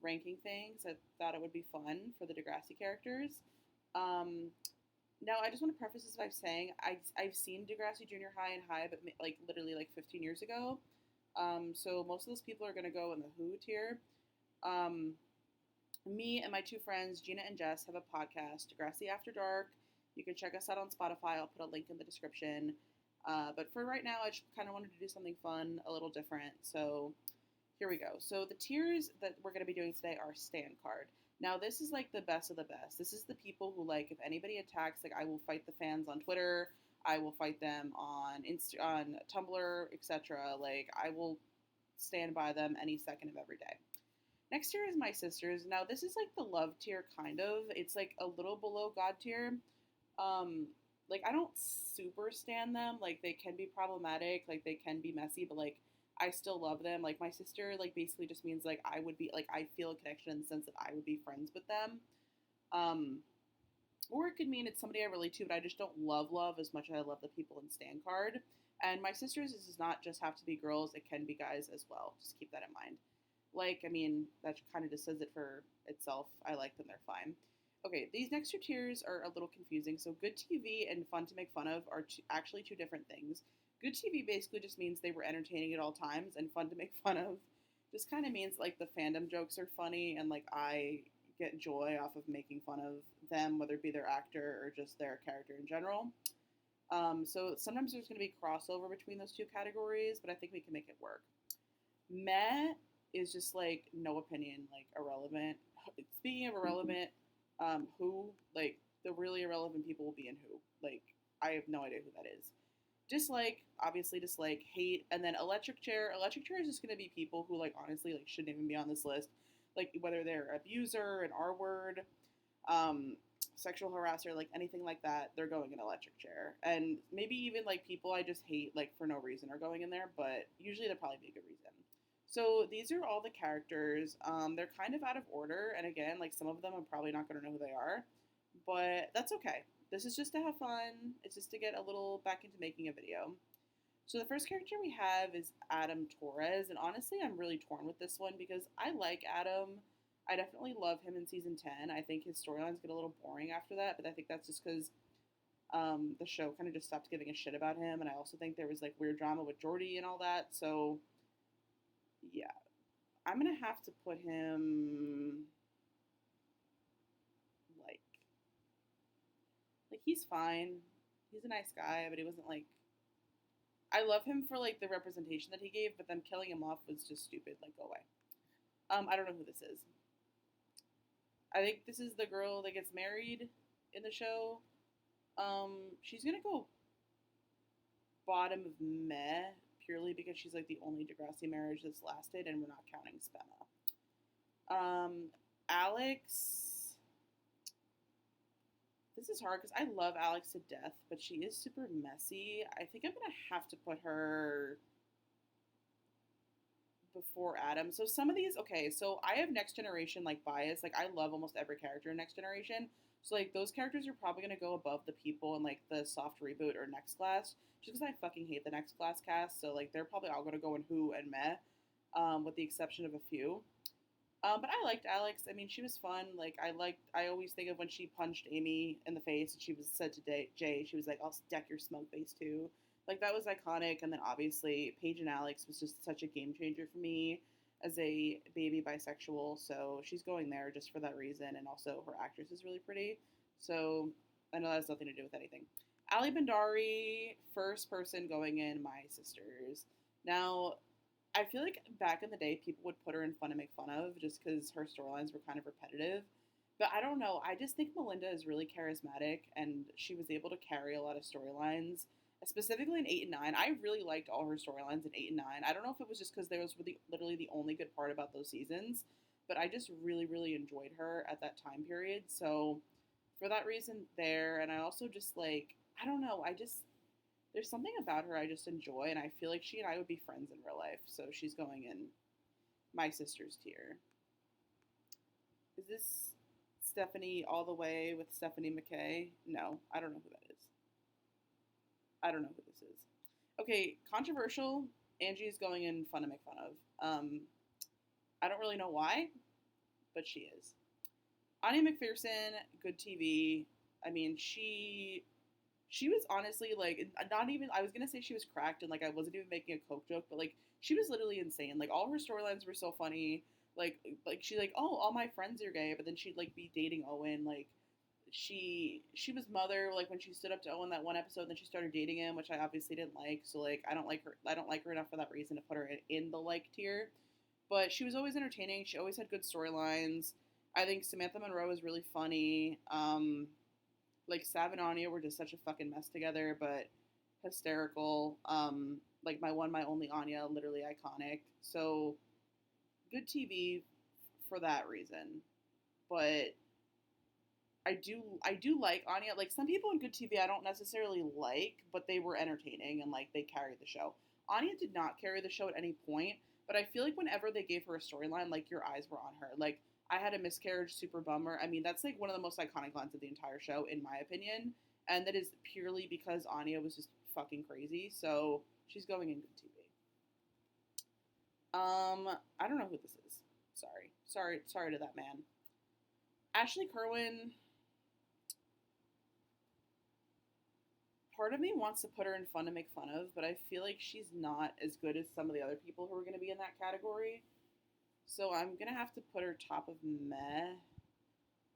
ranking things. I thought it would be fun for the Degrassi characters. Um, Now, I just want to preface this by saying I've seen Degrassi Junior High and High, but like literally like 15 years ago. So most of those people are gonna go in the Who tier. Um, Me and my two friends, Gina and Jess, have a podcast, Degrassi After Dark. You can check us out on Spotify. I'll put a link in the description. But for right now, I just kind of wanted to do something fun, a little different. So here we go. So the tiers that we're going to be doing today are Stand Card. Now this is like the best of the best. This is the people who, like, if anybody attacks, like, I will fight the fans on Twitter. I will fight them on on Tumblr, etc. Like, I will stand by them any second of every day. Next tier is My Sisters. Now this is like the love tier, kind of. It's like a little below God tier. Um, like, I don't super stand them. Like, they can be problematic. Like, they can be messy, but like, I still love them. Like, my sister, like, basically just means like I would be like, I feel a connection in the sense that I would be friends with them. Um, or it could mean it's somebody I relate to, but I just don't love as much as I love the people in Stand Card. And My Sisters does not just have to be girls; it can be guys as well. Just keep that in mind. Like, I mean, that kind of just says it for itself. I like them; they're fine. Okay, these next two tiers are a little confusing. So, good TV and fun to make fun of are actually two different things. Good TV basically just means they were entertaining at all times, and fun to make fun of just kind of means like the fandom jokes are funny, and like I get joy off of making fun of them, whether it be their actor or just their character in general. So sometimes there's going to be crossover between those two categories, but I think we can make it work. Meh is just like no opinion, like irrelevant. Speaking of irrelevant, who, like, the really irrelevant people will be in who. Like, I have no idea who that is. Dislike, obviously dislike, hate, and then electric chair. Electric chair is just gonna be people who, like, honestly, like, shouldn't even be on this list. Like, whether they're abuser, an R word, um, sexual harasser, like anything like that, they're going in electric chair. And maybe even like people I just hate, like, for no reason are going in there, but usually they'll probably be a good reason. So these are all the characters. They're kind of out of order, and again, like, some of them I'm probably not going to know who they are, but that's okay. This is just to have fun. It's just to get a little back into making a video. So the first character we have is Adam Torres, and honestly, I'm really torn with this one because I like Adam. I definitely love him in season 10. I think his storylines get a little boring after that, but I think that's just because the show kind of just stopped giving a shit about him, and I also think there was like weird drama with Jordy and all that. So yeah, I'm gonna have to put him like he's fine. He's a nice guy, but he wasn't like, I love him for like the representation that he gave, but them killing him off was just stupid. Like, go away. I don't know who this is. I think this is the girl that gets married in the show. She's gonna go bottom of meh purely because she's like the only Degrassi marriage that's lasted, and we're not counting Spenna. Alex. This is hard because I love Alex to death, but she is super messy. I think I'm gonna have to put her before Adam. So some of these, okay, so I have Next Generation like bias. Like, I love almost every character in Next Generation. So like those characters are probably gonna go above the people in like the soft reboot or Next Class, just because I fucking hate the Next Class cast. So like they're probably all gonna go in Who and Meh, with the exception of a few. But I liked Alex. I mean, she was fun. Like, I always think of when she punched Amy in the face and she was said to Jay, she was like, I'll deck your smug face too. Like, that was iconic. And then obviously, Paige and Alex was just such a game changer for me as a baby bisexual. So she's going there just for that reason. And also, her actress is really pretty. So I know that has nothing to do with anything. Ali Bandari, first person going in My Sisters. Now, I feel like back in the day, people would put her in Fun to Make Fun of just because her storylines were kind of repetitive. But I don't know. I just think Melinda is really charismatic, and she was able to carry a lot of storylines, specifically in 8 and 9. I really liked all her storylines in 8 and 9. I don't know if it was just because they was really, literally the only good part about those seasons, but I just really enjoyed her at that time period. So for that reason, there. And I also just like, I don't know. There's something about her I just enjoy, and I feel like she and I would be friends in real life. So she's going in My Sisters tier. Is this Stephanie all the way with Stephanie McKay? No, I don't know who that is. I don't know who this is. Okay, controversial. Angie is going in Fun to Make Fun of. I don't really know why. but she is. Anya McPherson, good TV. I mean, she was honestly like not even. I was gonna say she was cracked and like I wasn't even making a coke joke, but like she was literally insane. Like all her storylines were so funny. Like she like, oh, all my friends are gay, but then she'd like be dating Owen. Like she was mother like when she stood up to Owen that one episode, and then she started dating him, which I obviously didn't like. So like I don't like her. I don't like her enough for that reason to put her in the like tier. But she was always entertaining. She always had good storylines. I think Samantha Monroe is really funny. Like Sav and Anya were just such a fucking mess together, but hysterical. Like my only Anya, literally iconic. So good TV for that reason. But I do like Anya. Like some people in good TV I don't necessarily like, but they were entertaining and like they carried the show. Anya did not carry the show at any point, but I feel like whenever they gave her a storyline, like your eyes were on her. Like I had a miscarriage, super bummer. I mean, that's like one of the most iconic lines of the entire show, in my opinion, and that is purely because Anya was just fucking crazy. So she's going in good TV. I don't know who this is. Sorry to that man. Ashley Kerwin, part of me wants to put her in fun to make fun of, but I feel like she's not as good as some of the other people who are going to be in that category. So I'm going to have to put her top of meh.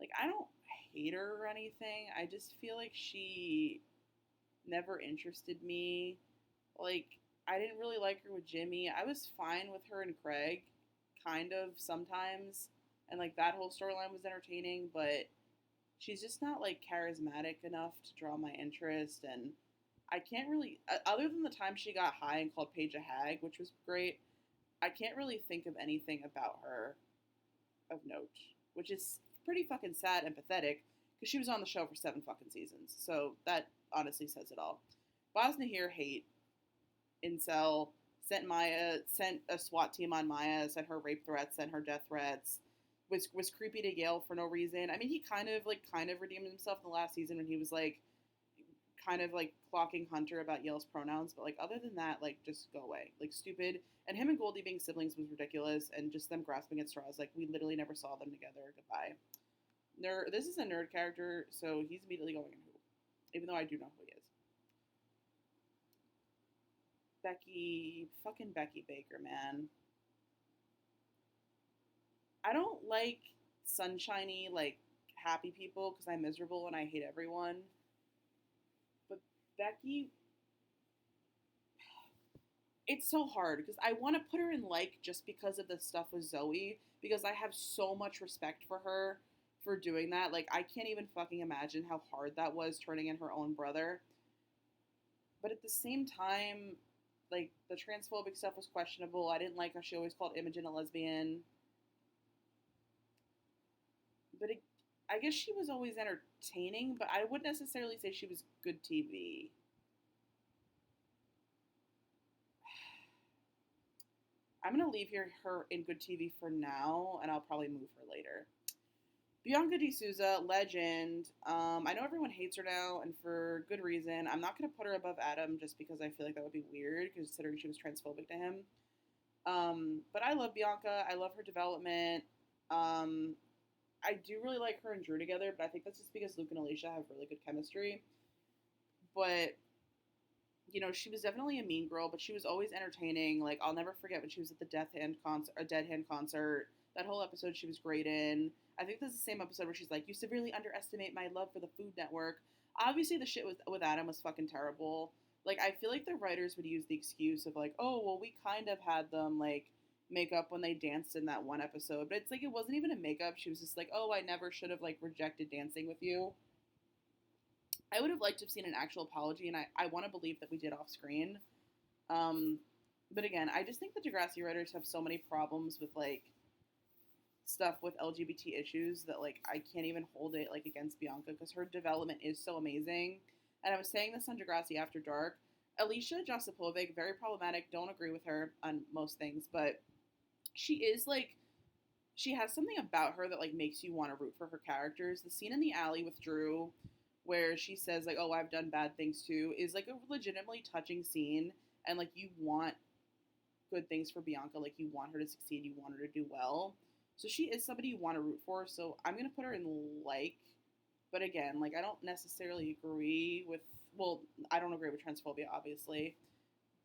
Like, I don't hate her or anything. I just feel like she never interested me. Like, I didn't really like her with Jimmy. I was fine with her and Craig, kind of, sometimes. And, like, that whole storyline was entertaining, but she's just not like charismatic enough to draw my interest, and I can't really other than the time she got high and called Paige a hag, which was great. I can't really think of anything about her of note, which is pretty fucking sad and pathetic because she was on the show for 7 fucking seasons. So that honestly says it all. Bosnahir hate incel sent a SWAT team on Maya, sent her rape threats, sent her death threats, was creepy to Yale for no reason. I mean, he kind of redeemed himself in the last season when he was like kind of like clocking Hunter about Yale's pronouns, but like other than that, like just go away. Like stupid. And him and Goldie being siblings was ridiculous, and just them grasping at straws. Like we literally never saw them together. Goodbye. This is a nerd character, so he's immediately going in who, even though I do know who he is. Becky Baker, man. I don't like sunshiny, like happy people because I'm miserable and I hate everyone. But Becky, it's so hard because I want to put her in like just because of the stuff with Zoe, because I have so much respect for her for doing that. Like I can't even fucking imagine how hard that was turning in her own brother. But at the same time, like the transphobic stuff was questionable. I didn't like how she always called Imogen a lesbian. But I guess she was always entertaining, but I wouldn't necessarily say she was good TV. I'm going to leave her in good TV for now, and I'll probably move her later. Bianca D'Souza, legend. I know everyone hates her now, and for good reason. I'm not going to put her above Adam just because I feel like that would be weird, considering she was transphobic to him. But I love Bianca. I love her development. I do really like her and Drew together, but I think that's just because Luke and Alicia have really good chemistry. But, you know, she was definitely a mean girl, but she was always entertaining. Like, I'll never forget when she was at the Dead Hand concert. That whole episode she was great in. I think this is the same episode where she's like, you severely underestimate my love for the Food Network. Obviously, the shit with Adam was fucking terrible. Like, I feel like the writers would use the excuse of, like, oh, well, we kind of had them, like, makeup when they danced in that one episode, but it's like it wasn't even a makeup. She was just like, oh, I never should have like rejected dancing with you. I would have liked to have seen an actual apology, and I want to believe that we did off screen. But again, I just think the Degrassi writers have so many problems with like stuff with LGBT issues that like I can't even hold it like against Bianca because her development is so amazing. And I was saying this on Degrassi After Dark. Alicia Josipovic, very problematic. Don't agree with her on most things, but she has something about her that like makes you want to root for her characters. The scene in the alley with Drew where she says like, oh, I've done bad things too, is like a legitimately touching scene, and like you want good things for Bianca. Like you want her to succeed, you want her to do well. So she is somebody you want to root for. So I'm gonna put her in like, but again, like I don't necessarily agree with. Well, I don't agree with transphobia, obviously,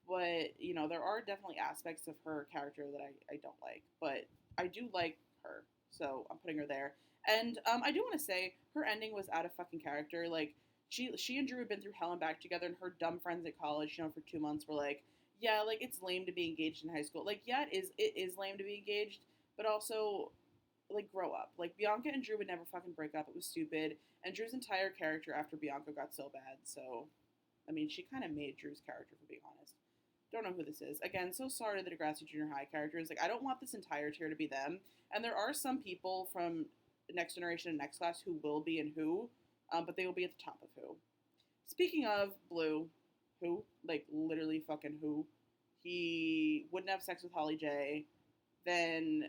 but there are definitely aspects of her character that I don't like, but I do like her, so I'm putting her there. And I do want to say her ending was out of fucking character. Like she and Drew had been through hell and back together, and her dumb friends at college, for 2 months, were like, yeah, like it's lame to be engaged in high school. Like, yeah, it is lame to be engaged, but also like grow up. Like Bianca and Drew would never fucking break up. It was stupid. And Drew's entire character after Bianca got so bad. So, I mean, she kind of made Drew's character, for being honest. Don't know who this is. Again, so sorry to the Degrassi Junior High characters. Like, I don't want this entire tier to be them. And there are some people from Next Generation and Next Class who will be in Who, but they will be at the top of Who. Speaking of Blue, who, like, literally fucking who, he wouldn't have sex with Holly J. Then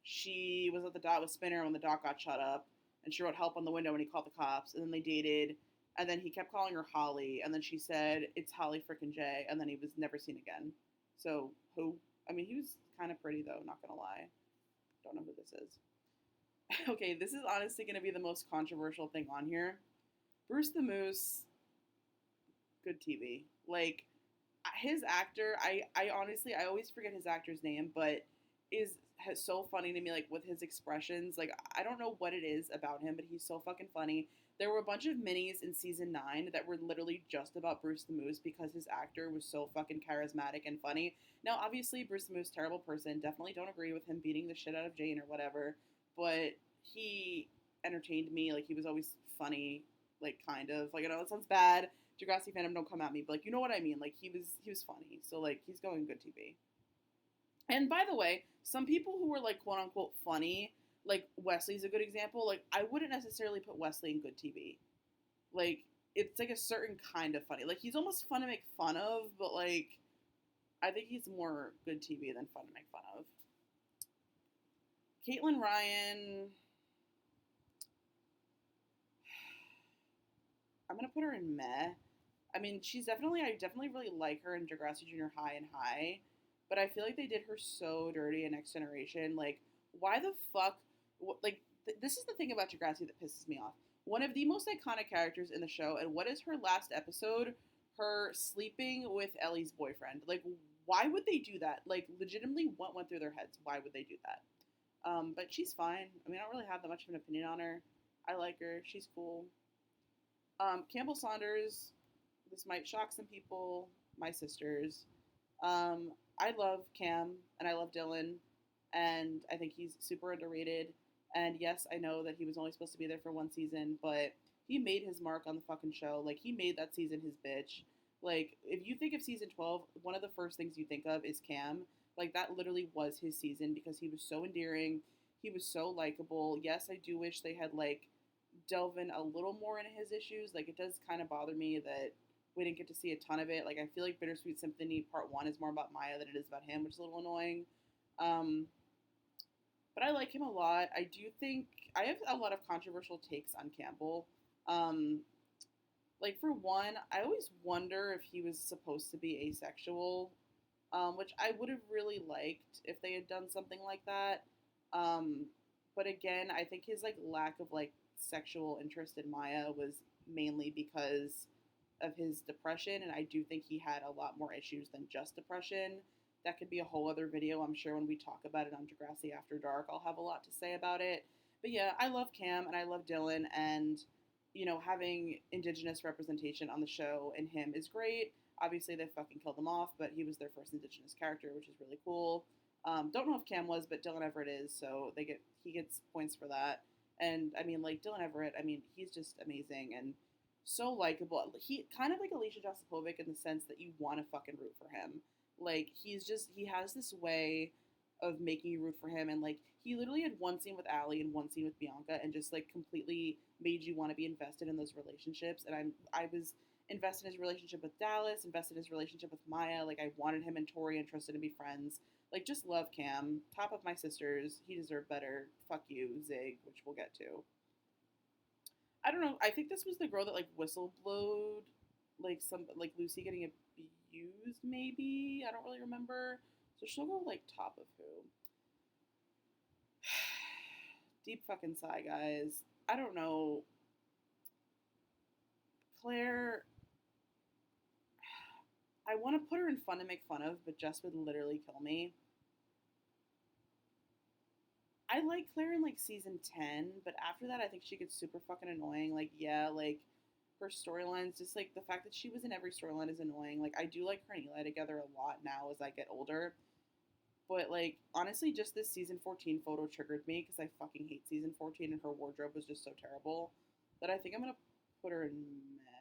she was at the dot with Spinner when the dot got shut up, and she wrote help on the window when he called the cops, and then they dated, and then he kept calling her Holly, and then she said, it's Holly frickin' J, and then he was never seen again. So, who? I mean, he was kind of pretty, though, not gonna lie. Don't know who this is. Okay, this is honestly gonna be the most controversial thing on here. Bruce the Moose, good TV. Like, his actor, I honestly, I always forget his actor's name, but is so funny to me, like with his expressions. Like, I don't know what it is about him, but he's so fucking funny. There were a bunch of minis in season 9 that were literally just about Bruce the Moose because his actor was so fucking charismatic and funny. Now, obviously, Bruce the Moose, terrible person. Definitely don't agree with him beating the shit out of Jane or whatever, but he entertained me. Like, he was always funny, like, kind of. Like, I know that sounds bad. Degrassi fandom, don't come at me, but like, you know what I mean. Like, he was funny, so like he's going good TV. And by the way, some people who were like quote unquote funny, like Wesley's a good example. Like, I wouldn't necessarily put Wesley in good TV. Like, it's like a certain kind of funny. Like, he's almost fun to make fun of, but like I think he's more good TV than fun to make fun of. Caitlin Ryan, I'm gonna put her in meh. I mean, I definitely really like her in Degrassi Junior High and High, but I feel like they did her so dirty in Next Generation. Like, why the fuck? Like, this is the thing about Degrassi that pisses me off. One of the most iconic characters in the show, and what is her last episode? Her sleeping with Ellie's boyfriend. Like, why would they do that? Like, legitimately, what went through their heads? Why would they do that? But she's fine. I mean, I don't really have that much of an opinion on her. I like her. She's cool. Campbell Saunders, this might shock some people, my sisters. I love Cam and I love Dylan, and I think he's super underrated. And yes, I know that he was only supposed to be there for one season, but he made his mark on the fucking show. Like, he made that season his bitch. Like, if you think of season 12, one of the first things you think of is Cam. Like, that literally was his season because he was so endearing. He was so likable. Yes, I do wish they had, like, delve in a little more into his issues. Like, it does kind of bother me that we didn't get to see a ton of it. Like, I feel like Bittersweet Symphony Part 1 is more about Maya than it is about him, which is a little annoying. Um, but I like him a lot. I do think I have a lot of controversial takes on Campbell. Um, like, for one, I always wonder if he was supposed to be asexual, which I would have really liked if they had done something like that. Um, but again, I think his like lack of like sexual interest in Maya was mainly because of his depression, and I do think he had a lot more issues than just depression. That could be a whole other video. I'm sure when we talk about it on Degrassi After Dark, I'll have a lot to say about it. But yeah, I love Cam and I love Dylan, and having Indigenous representation on the show and him is great. Obviously, they fucking killed him off, but he was their first Indigenous character, which is really cool. Don't know if Cam was, but Dylan Everett is, so he gets points for that. And I mean, like Dylan Everett, I mean, he's just amazing and so likable. He kind of like Alicia Josipovic in the sense that you want to fucking root for him. Like, he has this way of making you root for him, and like he literally had one scene with Allie and one scene with Bianca, and just like completely made you want to be invested in those relationships. And I was invested in his relationship with Dallas, invested in his relationship with Maya. Like, I wanted him and Tori and Tristan to be friends. Like, just love Cam. Top of my sisters. He deserved better. Fuck you, Zig, which we'll get to. I don't know. I think this was the girl that like whistleblowed, like some like Lucy getting abused. Maybe I don't really remember. So she'll go like top of who. Deep fucking sigh, guys. I don't know. Claire, I want to put her in fun to make fun of, but Jess would literally kill me. I like Claire in like season 10, but after that, I think she gets super fucking annoying. Like, yeah, like her storylines, just like the fact that she was in every storyline is annoying. Like, I do like her and Eli together a lot now as I get older. But like, honestly, just this season 14 photo triggered me because I fucking hate season 14 and her wardrobe was just so terrible that I think I'm gonna put her in meh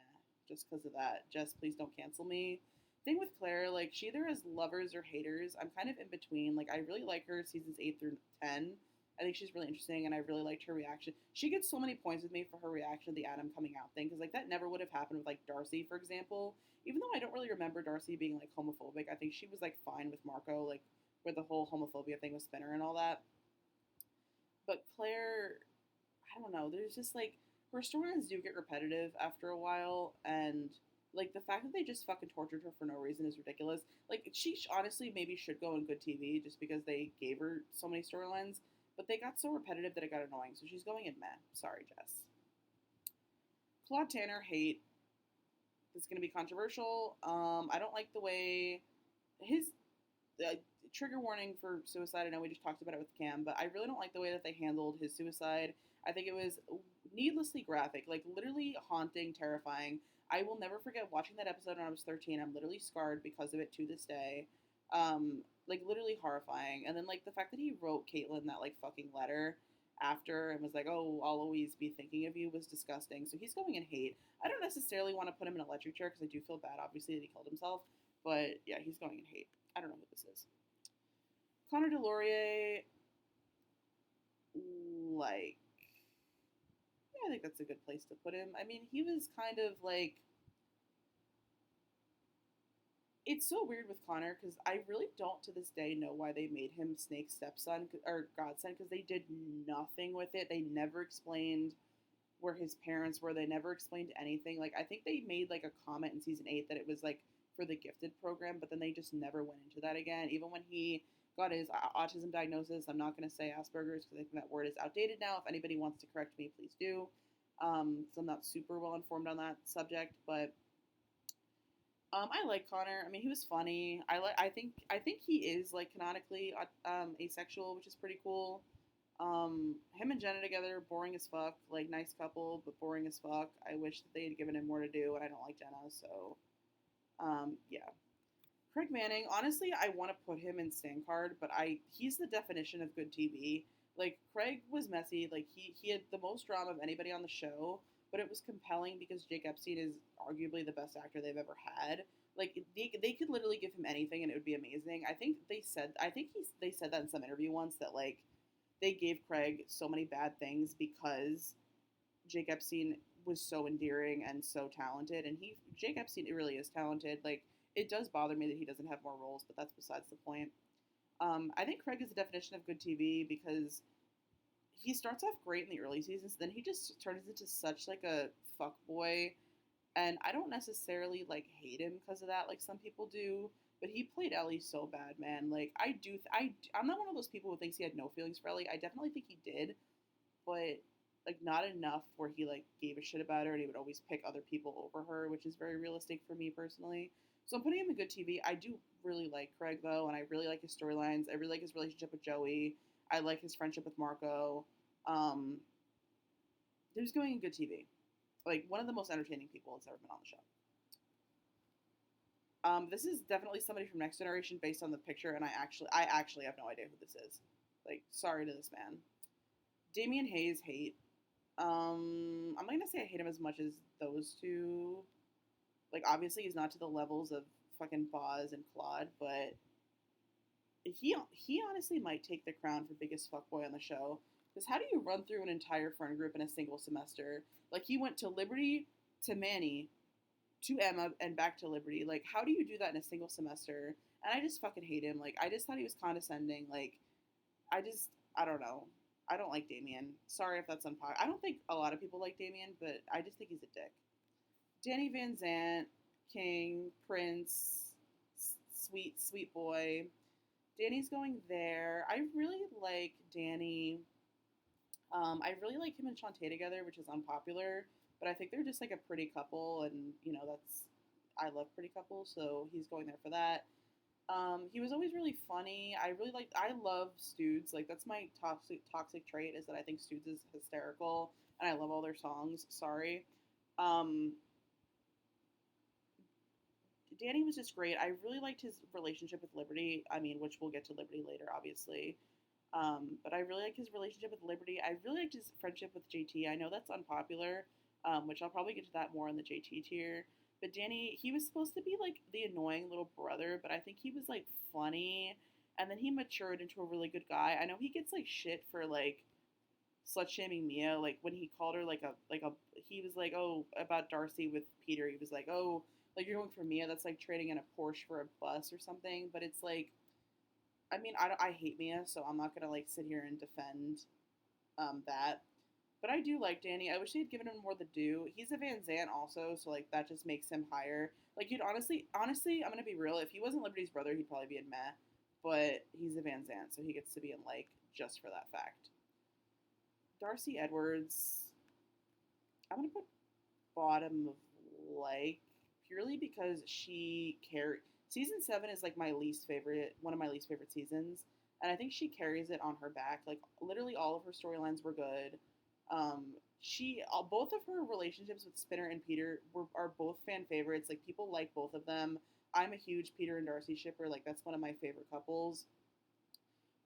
just because of that. Jess, please don't cancel me. Thing with Claire, like she either has lovers or haters. I'm kind of in between. Like I really like her seasons 8 through 10. I think she's really interesting, and I really liked her reaction. She gets so many points with me for her reaction to the Adam coming out thing, because like that never would have happened with like Darcy, for example. Even though I don't really remember Darcy being like homophobic, I think she was like fine with Marco, like where the whole homophobia thing with Spinner and all that. But Claire, I don't know. There's just like her storylines do get repetitive after a while, and like the fact that they just fucking tortured her for no reason is ridiculous. Like she honestly maybe should go on good TV just because they gave her so many storylines, but they got so repetitive that it got annoying. So she's going in meh. Sorry, Jess. Claude Tanner hate. This is gonna be controversial. I don't like the way his uh, trigger warning for suicide. I know we just talked about it with Cam, but I really don't like the way that they handled his suicide. I think it was needlessly graphic, like literally haunting, terrifying. I will never forget watching that episode when I was 13. I'm literally scarred because of it to this day. Like literally horrifying. And then like the fact that he wrote Caitlyn that like fucking letter after and was like, "Oh, I'll always be thinking of you," was disgusting. So he's going in hate. I don't necessarily want to put him in an electric chair because I do feel bad, obviously, that he killed himself. But yeah, he's going in hate. I don't know who this is. Connor Delorier, like, yeah, I think that's a good place to put him. I mean, he was kind of like, it's so weird with Connor because I really don't to this day know why they made him Snake's stepson or godson because they did nothing with it. They never explained where his parents were. They never explained anything. Like, I think they made like a comment in season 8 that it was like for the gifted program, but then they just never went into that again. Even when he got his autism diagnosis, I'm not going to say Asperger's because I think that word is outdated now. If anybody wants to correct me, please do. So I'm not super well informed on that subject, but I like Connor. I mean, he was funny. I think he is like canonically asexual, which is pretty cool. Him and Jenna together, boring as fuck. Like nice couple, but boring as fuck. I wish that they had given him more to do, and I don't like Jenna, so yeah. Craig Manning, honestly, I want to put him in stand card, but he's the definition of good TV. Like Craig was messy, like he had the most drama of anybody on the show, but it was compelling because Jake Epstein is arguably the best actor they've ever had. Like they could literally give him anything and it would be amazing. They said that in some interview once that like they gave Craig so many bad things because Jake Epstein was so endearing and so talented, and Jake Epstein really is talented. Like it does bother me that he doesn't have more roles, but that's besides the point. I think Craig is the definition of good TV because he starts off great in the early seasons, then he just turns into such like a fuck boy, and I don't necessarily like hate him because of that, like some people do. But he played Ellie so bad, man. Like I'm not one of those people who thinks he had no feelings for Ellie. I definitely think he did, but like not enough where he like gave a shit about her and he would always pick other people over her, which is very realistic for me personally. So I'm putting him in good TV. I do really like Craig though, and I really like his storylines. I really like his relationship with Joey. I like his friendship with Marco. Um, he was going in good TV. Like one of the most entertaining people that's ever been on the show. This is definitely somebody from Next Generation based on the picture, and I actually have no idea who this is. Like, sorry to this man. Damian Hayes hate. I'm not gonna say I hate him as much as those two. Like, obviously, he's not to the levels of fucking Boz and Claude, but he honestly might take the crown for biggest fuckboy on the show. Because how do you run through an entire friend group in a single semester? Like, he went to Liberty, to Manny, to Emma, and back to Liberty. Like, how do you do that in a single semester? And I just fucking hate him. Like, I just thought he was condescending. Like, I don't know. I don't like Damien. Sorry if that's unpopular. I don't think a lot of people like Damien, but I just think he's a dick. Danny Van Zant, King, Prince, sweet, sweet boy. Danny's going there. I really like Danny. I really like him and Shantae together, which is unpopular, but I think they're just like a pretty couple, and that's I love pretty couples, so he's going there for that. He was always really funny. I love Stoods. Like that's my toxic trait is that I think Stoods is hysterical, and I love all their songs. Sorry. Um, Danny was just great. I really liked his relationship with Liberty. I mean, which we'll get to Liberty later, obviously. But I really like his relationship with Liberty. I really liked his friendship with JT. I know that's unpopular, which I'll probably get to that more in the JT tier. But Danny, he was supposed to be like the annoying little brother, but I think he was like funny, and then he matured into a really good guy. I know he gets like shit for like slut shaming Mia, like when he called her like a he was like, oh, about Darcy with Peter, he was like, oh, like you're going for Mia, that's like trading in a Porsche for a bus or something. But it's like, I mean, I hate Mia, so I'm not gonna like sit here and defend that. But I do like Danny. I wish they had given him more to do. He's a Van Zant also, so like that just makes him higher. Like you'd honestly, I'm gonna be real. If he wasn't Liberty's brother, he'd probably be in Meh. But he's a Van Zant, so he gets to be in like just for that fact. Darcy Edwards, I'm gonna put bottom of like purely because she carried season 7 is like my least favorite, one of my least favorite seasons, and I think she carries it on her back. Like literally all of her storylines were good. Both of her relationships with Spinner and Peter are both fan favorites. Like people like both of them. I'm a huge Peter and Darcy shipper. Like that's one of my favorite couples.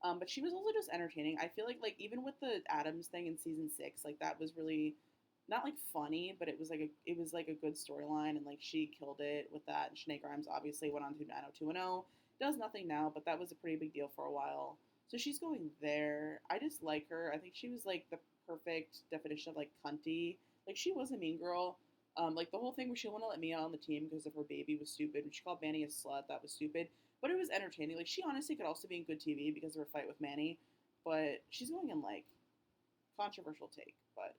But she was also just entertaining. I feel like even with the Adams thing in season 6, like that was really not like funny, but it was like a good storyline, and like she killed it with that. And Shanae Grimes obviously went on to 90210, does nothing now, but that was a pretty big deal for a while. So she's going there. I just like her. I think she was like the perfect definition of like cunty. Like she was a mean girl. Like the whole thing where she wouldn't let Mia on the team because of her baby was stupid. When she called Manny a slut, that was stupid. But it was entertaining. Like she honestly could also be in good TV because of her fight with Manny. But she's going in like controversial take. But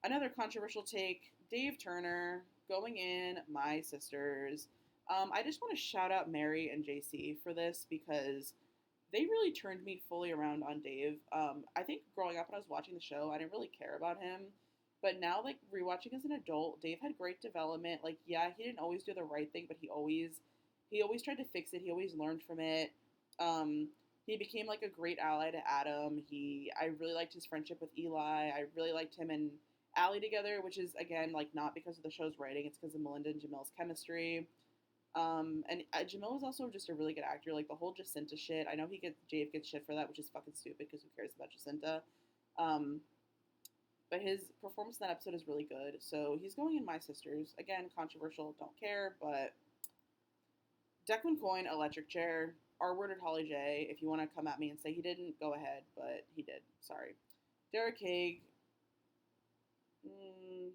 another controversial take, Dave Turner going in My Sisters. I just want to shout out Mary and JC for this because they really turned me fully around on Dave. I think growing up when I was watching the show, I didn't really care about him. But now, like, rewatching as an adult, Dave had great development. Like, yeah, he didn't always do the right thing, but he always tried to fix it. He always learned from it. He became like a great ally to Adam. I really liked his friendship with Eli. I really liked him and Allie together, which is again like not because of the show's writing. It's because of Melinda and Jamil's chemistry. And Jamil was also just a really good actor. Like the whole Jacinta shit. I know Jave gets shit for that, which is fucking stupid because who cares about Jacinta? Um, but his performance in that episode is really good. So he's going in My Sisters. Again, controversial, don't care, but Declan Coyne, electric chair. R worded Holly J. If you want to come at me and say he didn't, go ahead, but he did. Sorry. Derek Haig. Mm,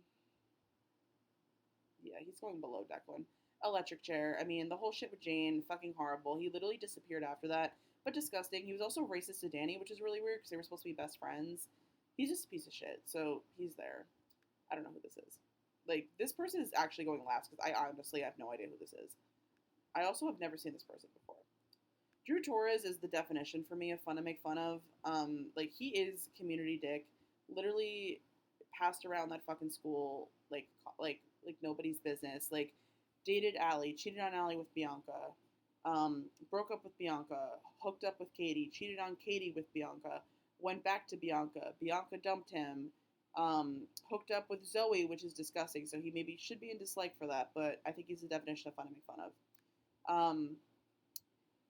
yeah, he's going below Declan. Electric chair. I mean, the whole shit with Jane, fucking horrible. He literally disappeared after that, but disgusting. He was also racist to Danny, which is really weird because they were supposed to be best friends. He's just a piece of shit, so he's there. I don't know who this is. Like, this person is actually going last because I honestly have no idea who this is. I also have never seen this person before. Drew Torres is the definition for me of fun to make fun of. Like he is community dick. Literally passed around that fucking school like nobody's business. Like dated Allie, cheated on Allie with Bianca. Broke up with Bianca, hooked up with Katie, cheated on Katie with Bianca, went back to Bianca. Bianca dumped him. Hooked up with Zoe, which is disgusting. So he maybe should be in dislike for that, but I think he's the definition of fun to make fun of.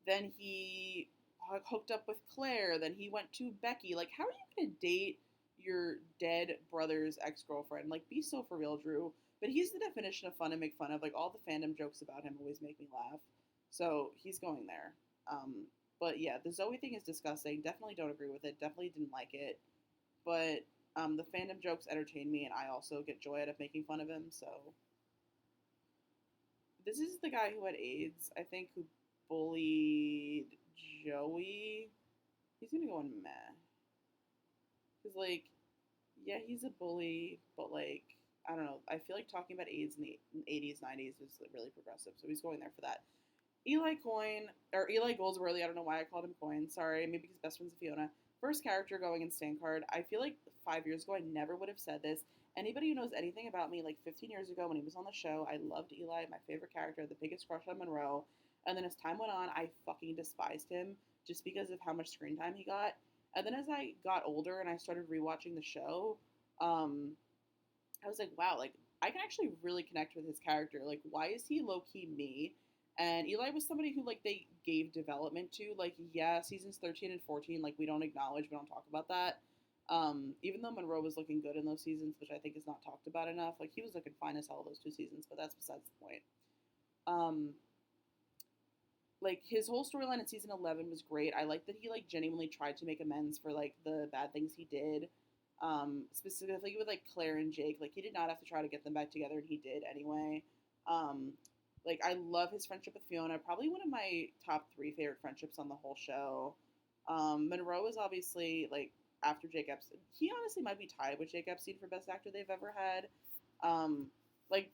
Then he hooked up with Claire. Then he went to Becky. Like, how are you gonna date your dead brother's ex-girlfriend? Like, be so for real, Drew. But he's the definition of fun to make fun of. Like, all the fandom jokes about him always make me laugh. So he's going there. But yeah, the Zoe thing is disgusting. Definitely don't agree with it. Definitely didn't like it. But the fandom jokes entertain me, and I also get joy out of making fun of him. So this is the guy who had AIDS, I think, who bullied Joey. He's gonna go in meh. Cause like, yeah, he's a bully, but like, I don't know. I feel like talking about AIDS in the 80s, 90s was like, really progressive. So he's going there for that. Eli Coyne, or Eli Goldsworthy, I don't know why I called him Coyne. Sorry, maybe because best friends with Fiona. First character going in stand card. I feel like 5 years ago I never would have said this. Anybody who knows anything about me, like 15 years ago when he was on the show, I loved Eli, my favorite character, the biggest crush on Monroe. And then as time went on, I fucking despised him just because of how much screen time he got. And then as I got older and I started rewatching the show, um, I was like, wow, like I can actually really connect with his character. Like, why is he low key me? And Eli was somebody who like they gave development to. Like, yeah, seasons 13 and 14, like we don't acknowledge, we don't talk about that. Even though Monroe was looking good in those seasons, which I think is not talked about enough, like he was looking fine as hell those 2 seasons, but that's besides the point. Um, like his whole storyline in season 11 was great. I like that he like genuinely tried to make amends for like the bad things he did. Specifically with like Claire and Jake, like he did not have to try to get them back together, and he did anyway. Um, like I love his friendship with Fiona. Probably one of my top three favorite friendships on the whole show. Monroe is obviously like after Jake Epstein. He honestly might be tied with Jake Epstein for best actor they've ever had. Um, like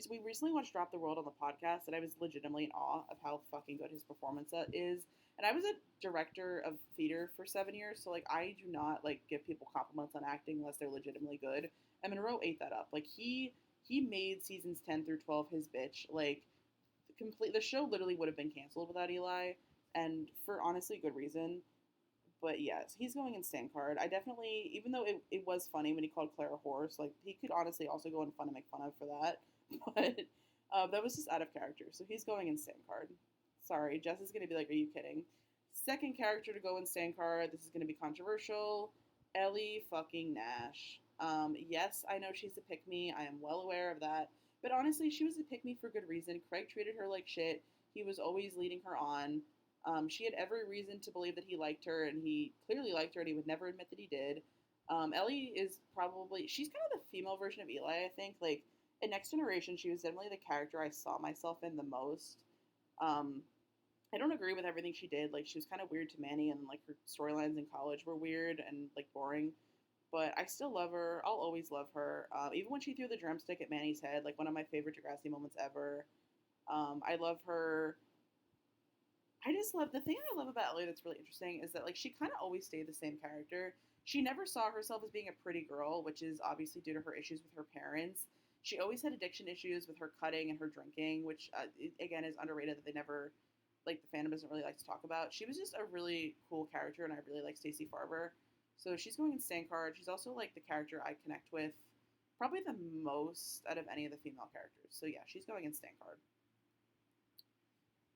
we recently watched Drop the World on the podcast, and I was legitimately in awe of how fucking good his performance is. And I was a director of theater for 7 years, so like I do not like give people compliments on acting unless they're legitimately good. And Monroe ate that up. Like he made seasons 10 through 12 his bitch. Like the show literally would have been canceled without Eli, and for honestly good reason. But yes, he's going in stand card. I definitely, even though it was funny when he called Claire a horse, like he could honestly also go in fun and make fun of for that. But that was just out of character. So he's going in stand card. Sorry, Jess is going to be like, are you kidding? Second character to go in stand card. This is going to be controversial. Ellie fucking Nash. Yes, I know she's a pick me. I am well aware of that. But honestly, she was a pick me for good reason. Craig treated her like shit. He was always leading her on. She had every reason to believe that he liked her, and he clearly liked her, and he would never admit that he did. Ellie is probably, she's kind of the female version of Eli, I think. Like, in Next Generation, she was definitely the character I saw myself in the most. Um, I don't agree with everything she did. Like, she was kind of weird to Manny, and, like, her storylines in college were weird and, like, boring. But I still love her. I'll always love her. Even when she threw the drumstick at Manny's head, like, one of my favorite Degrassi moments ever. I love her. I just love the thing I love about Ellie that's really interesting is that like she kind of always stayed the same character. She never saw herself as being a pretty girl, which is obviously due to her issues with her parents. She always had addiction issues with her cutting and her drinking, which again is underrated that they never like the fandom doesn't really like to talk about. She was just a really cool character, and I really like Stacey Farber. So she's going in stand card. She's also like the character I connect with probably the most out of any of the female characters. So yeah, she's going in stand card.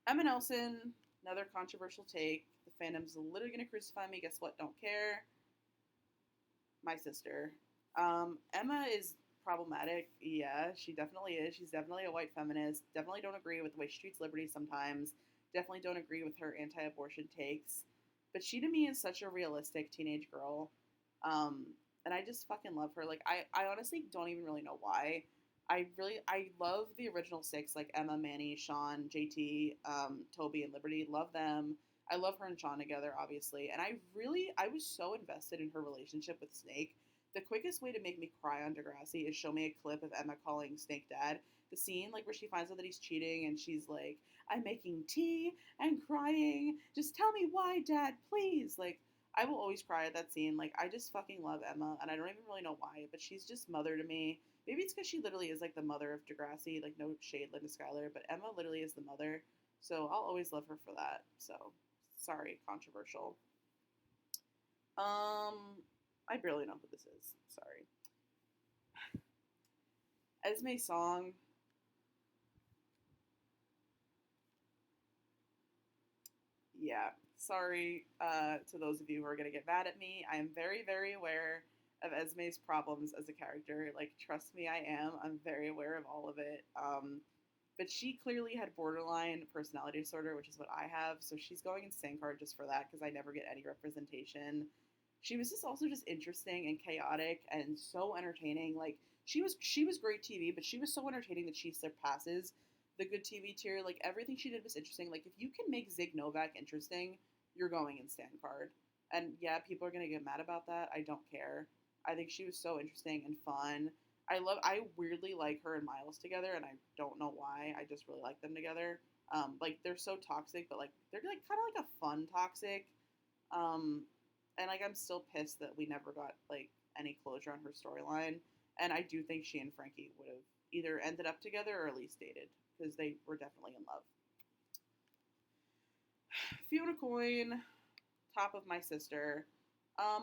Emma Nelson, another controversial take. The fandom's literally going to crucify me. Guess what? Don't care. My sister. Emma is problematic. Yeah, she definitely is. She's definitely a white feminist. Definitely don't agree with the way she treats Liberty sometimes. Definitely don't agree with her anti abortion takes. But she to me is such a realistic teenage girl. Um, and I just fucking love her. Like, I honestly don't even really know why. I love the original six, like Emma, Manny, Sean, JT, Toby, and Liberty. Love them. I love her and Sean together, obviously. And I was so invested in her relationship with Snake. The quickest way to make me cry on Degrassi is show me a clip of Emma calling Snake dad. The scene, like, where she finds out that he's cheating and she's like, I'm making tea and crying. Just tell me why, dad, please. Like, I will always cry at that scene. Like, I just fucking love Emma, and I don't even really know why, but she's just mother to me. Maybe it's because she literally is like the mother of Degrassi. Like, no shade, Linda Schuyler, but Emma literally is the mother. So I'll always love her for that. So, sorry, controversial. I barely know who this is. Sorry. Esme Song. Yeah. Sorry to those of you who are going to get mad at me. I am very, very aware of Esme's problems as a character. Like, trust me, I am. I'm very aware of all of it. But she clearly had borderline personality disorder, which is what I have. So she's going in Sankard just for that because I never get any representation. She was just also just interesting and chaotic and so entertaining. Like she was great TV, but she was so entertaining that she surpasses the good TV tier. Like everything she did was interesting. Like if you can make Zig Novak interesting, you're going in stand card. And yeah, people are gonna get mad about that. I don't care. I think she was so interesting and fun. I weirdly like her and Miles together, and I don't know why. I just really like them together. Like they're so toxic, but like they're like kind of like a fun toxic. Um, and like I'm still pissed that we never got like any closure on her storyline. And I do think she and Frankie would have either ended up together or at least dated because they were definitely in love. Fiona Coyne, top of my sister.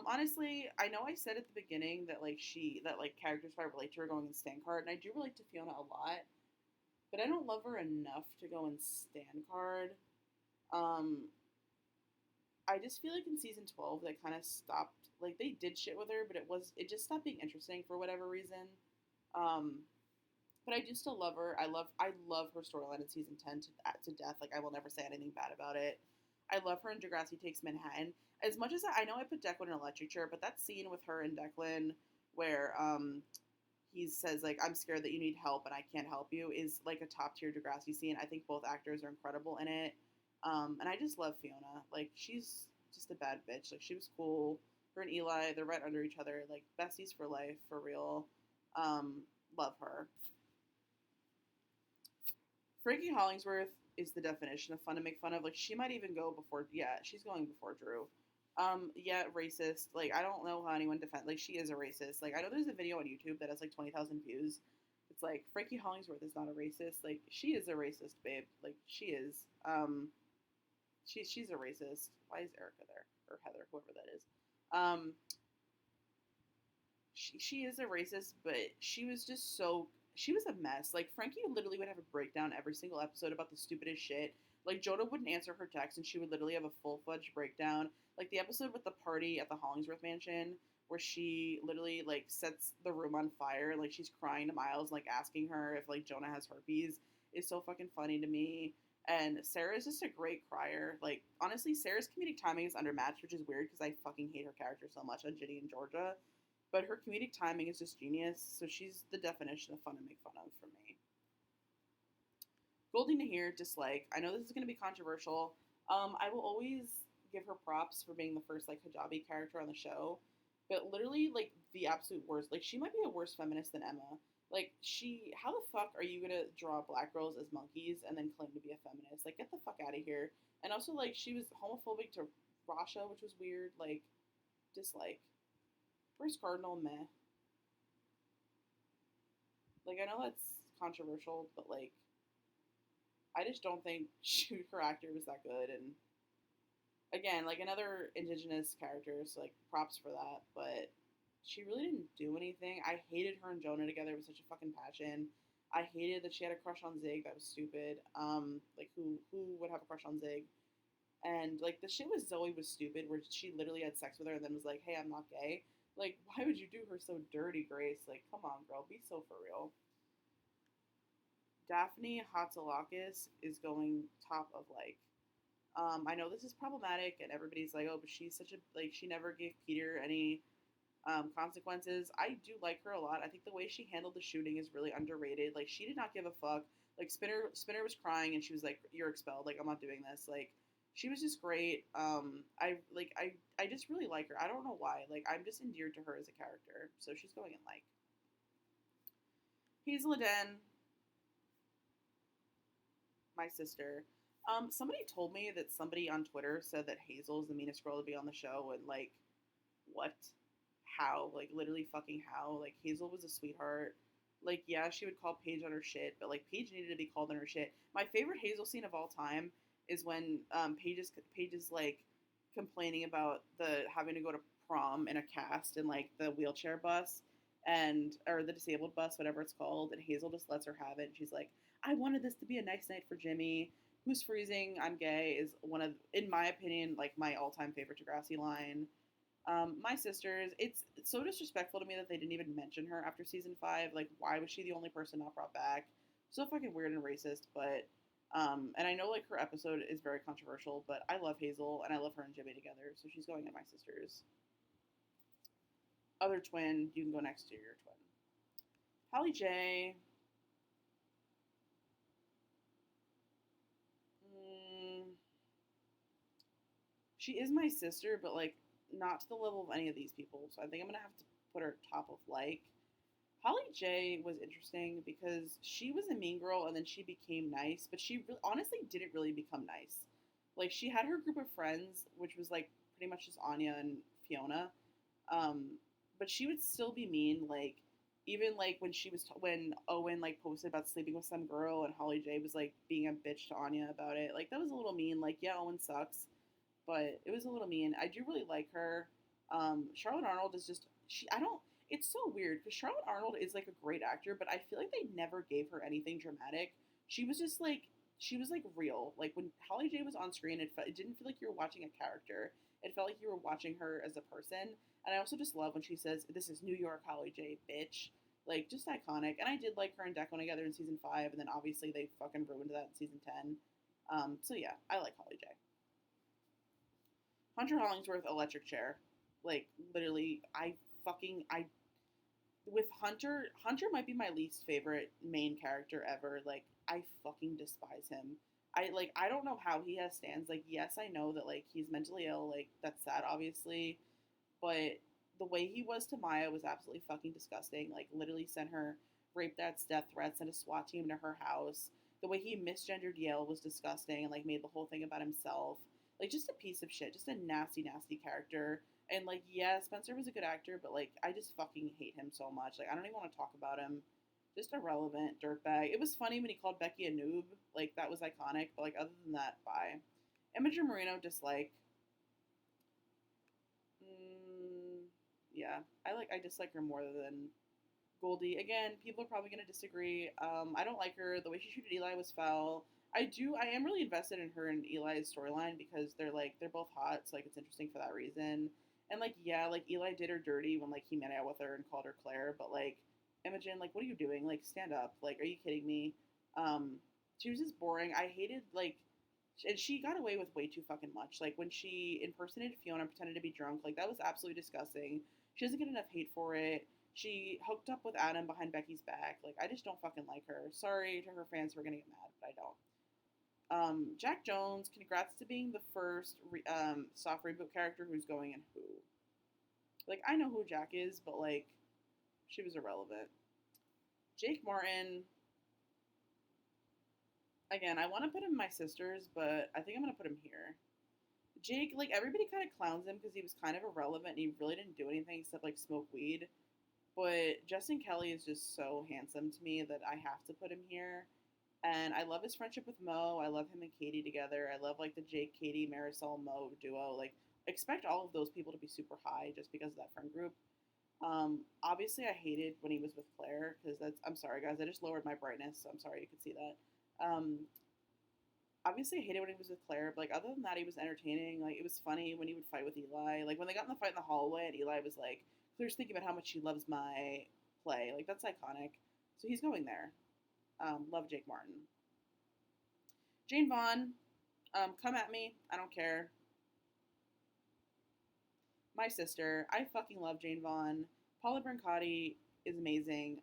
Honestly, I know I said at the beginning that like characters who I relate to are going in Stan card, and I do relate to Fiona a lot, but I don't love her enough to go in Stan card. Um, I just feel like in season 12 they kind of stopped. Like they did shit with her, but it just stopped being interesting for whatever reason. Um, but I do still love her. I love her storyline in season 10 to death. Like I will never say anything bad about it. I love her in Degrassi Takes Manhattan. As much as I know I put Declan in electric chair, but that scene with her and Declan where he says like I'm scared that you need help and I can't help you is like a top tier Degrassi scene. I think both actors are incredible in it. And I just love Fiona. Like she's just a bad bitch. Like she was cool. Her and Eli, they're right under each other. Like besties for life, for real. Um, love her. Frankie Hollingsworth is the definition of fun to make fun of. Like she might even go before. Yeah, she's going before Drew. Yeah, racist. Like I don't know how anyone defend. Like she is a racist. Like I know there's a video on YouTube that has like 20,000 views. It's like Frankie Hollingsworth is not a racist. Like she is a racist, babe. Like she is. She's a racist. Why is Erica there or Heather, whoever that is? Um, she is a racist, but she was a mess. Like Frankie literally would have a breakdown every single episode about the stupidest shit. Like Jonah wouldn't answer her text, and she would literally have a full fledged breakdown. Like the episode with the party at the Hollingsworth mansion, where she literally like sets the room on fire. Like she's crying to Miles, like asking her if like Jonah has herpes, is so fucking funny to me. And Sarah is just a great crier. Like honestly, Sarah's comedic timing is undermatched, which is weird because I fucking hate her character so much on Ginny and Georgia. But her comedic timing is just genius. So she's the definition of fun to make fun of for me. Goldie Nahir, dislike. I know this is going to be controversial. I will always give her props for being the first like hijabi character on the show, but literally like the absolute worst. Like she might be a worse feminist than Emma. Like how the fuck are you gonna draw black girls as monkeys and then claim to be a feminist? Like get the fuck out of here. And also like she was homophobic to Rasha, which was weird. Like dislike. First Cardinal, meh. Like I know that's controversial, but like I just don't think her actor was that good. And again, like another indigenous character, so like props for that. But she really didn't do anything. I hated her and Jonah together with such a fucking passion. I hated that she had a crush on Zig. That was stupid. Like who would have a crush on Zig? And like the shit with Zoe was stupid, where she literally had sex with her and then was like, "Hey, I'm not gay." Like, why would you do her so dirty, Grace? Like, come on, girl, be so for real. Daphne Hatzilakis is going top of like. I know this is problematic, and everybody's like, "Oh, but she's such a like she never gave Peter any consequences." I do like her a lot. I think the way she handled the shooting is really underrated. Like she did not give a fuck. Like Spinner was crying, and she was like, "You're expelled. Like I'm not doing this." Like she was just great. I just really like her. I don't know why. Like I'm just endeared to her as a character. So she's going in like Hazel Aden, my sister. Somebody told me that somebody on Twitter said that Hazel is the meanest girl to be on the show, and like, what? How? Like, literally fucking how? Like, Hazel was a sweetheart. Like, yeah, she would call Paige on her shit, but like, Paige needed to be called on her shit. My favorite Hazel scene of all time is when Paige is like complaining about the having to go to prom in a cast in like the wheelchair bus and or the disabled bus, whatever it's called, and Hazel just lets her have it. And she's like, I wanted this to be a nice night for Jimmy. Who's freezing? I'm gay is one of, in my opinion, like my all-time favorite Degrassi line. My sisters, it's so disrespectful to me that they didn't even mention her after season 5. Like, why was she the only person not brought back? So fucking weird and racist, but and I know like her episode is very controversial, but I love Hazel and I love her and Jimmy together, so she's going in my sisters. Other twin, you can go next to your twin. Holly J. Mm, she is my sister, but like not to the level of any of these people. So I think I'm gonna have to put her top of like. Holly J was interesting because she was a mean girl and then she became nice, but she honestly didn't really become nice. Like she had her group of friends, which was like pretty much just Anya and Fiona. Um, but she would still be mean, like even like when when Owen like posted about sleeping with some girl and Holly J was like being a bitch to Anya about it. Like that was a little mean. Like yeah, Owen sucks, but it was a little mean. I do really like her. Charlotte Arnold is just she. I don't. It's so weird because Charlotte Arnold is like a great actor, but I feel like they never gave her anything dramatic. She was just like she was like real. Like when Holly J was on screen, it didn't feel like you were watching a character. It felt like you were watching her as a person. And I also just love when she says, "This is New York, Holly J, bitch." Like just iconic. And I did like her and Declan together in season 5, and then obviously they fucking ruined that in season 10. So yeah, I like Holly J. Hunter Hollingsworth electric chair. Like literally, I with Hunter might be my least favorite main character ever. Like I fucking despise him. I don't know how he has stands. Like yes, I know that like he's mentally ill. Like that's sad, obviously, but the way he was to Maya was absolutely fucking disgusting. Like literally sent her rape that's death threats, sent a SWAT team to her house. The way he misgendered Yale was disgusting and like made the whole thing about himself. Like just a piece of shit, just a nasty, nasty character. And like, yeah, Spencer was a good actor, but like, I just fucking hate him so much. Like, I don't even want to talk about him. Just irrelevant dirtbag. It was funny when he called Becky a noob. Like, that was iconic. But like, other than that, bye. Imogen Marino dislike. Mm, yeah, I dislike her more than Goldie. Again, people are probably gonna disagree. I don't like her. The way she treated Eli was foul. I am really invested in her and Eli's storyline because they're both hot, so like it's interesting for that reason. And like yeah, like Eli did her dirty when like he met out with her and called her Claire, but like Imogen, like what are you doing? Like stand up. Like are you kidding me? Um, she was just boring. I hated like and she got away with way too fucking much. Like when she impersonated Fiona and pretended to be drunk, like that was absolutely disgusting. She doesn't get enough hate for it. She hooked up with Adam behind Becky's back. Like I just don't fucking like her. Sorry to her fans who are gonna get mad, but I don't. Jack Jones, congrats to being the first soft reboot character who's going in Who. Like I know who Jack is, but like she was irrelevant. Jake Martin, again, I want to put him in my sisters, but I think I'm gonna put him here. Jake, like everybody kind of clowns him because he was kind of irrelevant and he really didn't do anything except like smoke weed. But Justin Kelly is just so handsome to me that I have to put him here. And I love his friendship with Mo. I love him and Katie together. I love like the Jake, Katie, Marisol, Mo duo. Like expect all of those people to be super high just because of that friend group. Obviously, I hated when he was with Claire because that's. I'm sorry, guys. I just lowered my brightness, so I'm sorry you could see that. Um, Obviously, I hated when he was with Claire, but like other than that, he was entertaining. Like it was funny when he would fight with Eli. Like when they got in the fight in the hallway, and Eli was like, "Claire's thinking about how much she loves my play." Like that's iconic. So he's going there. Love Jake Martin. Jane Vaughn, come at me. I don't care. My sister. I fucking love Jane Vaughn. Paula Brancotti is amazing.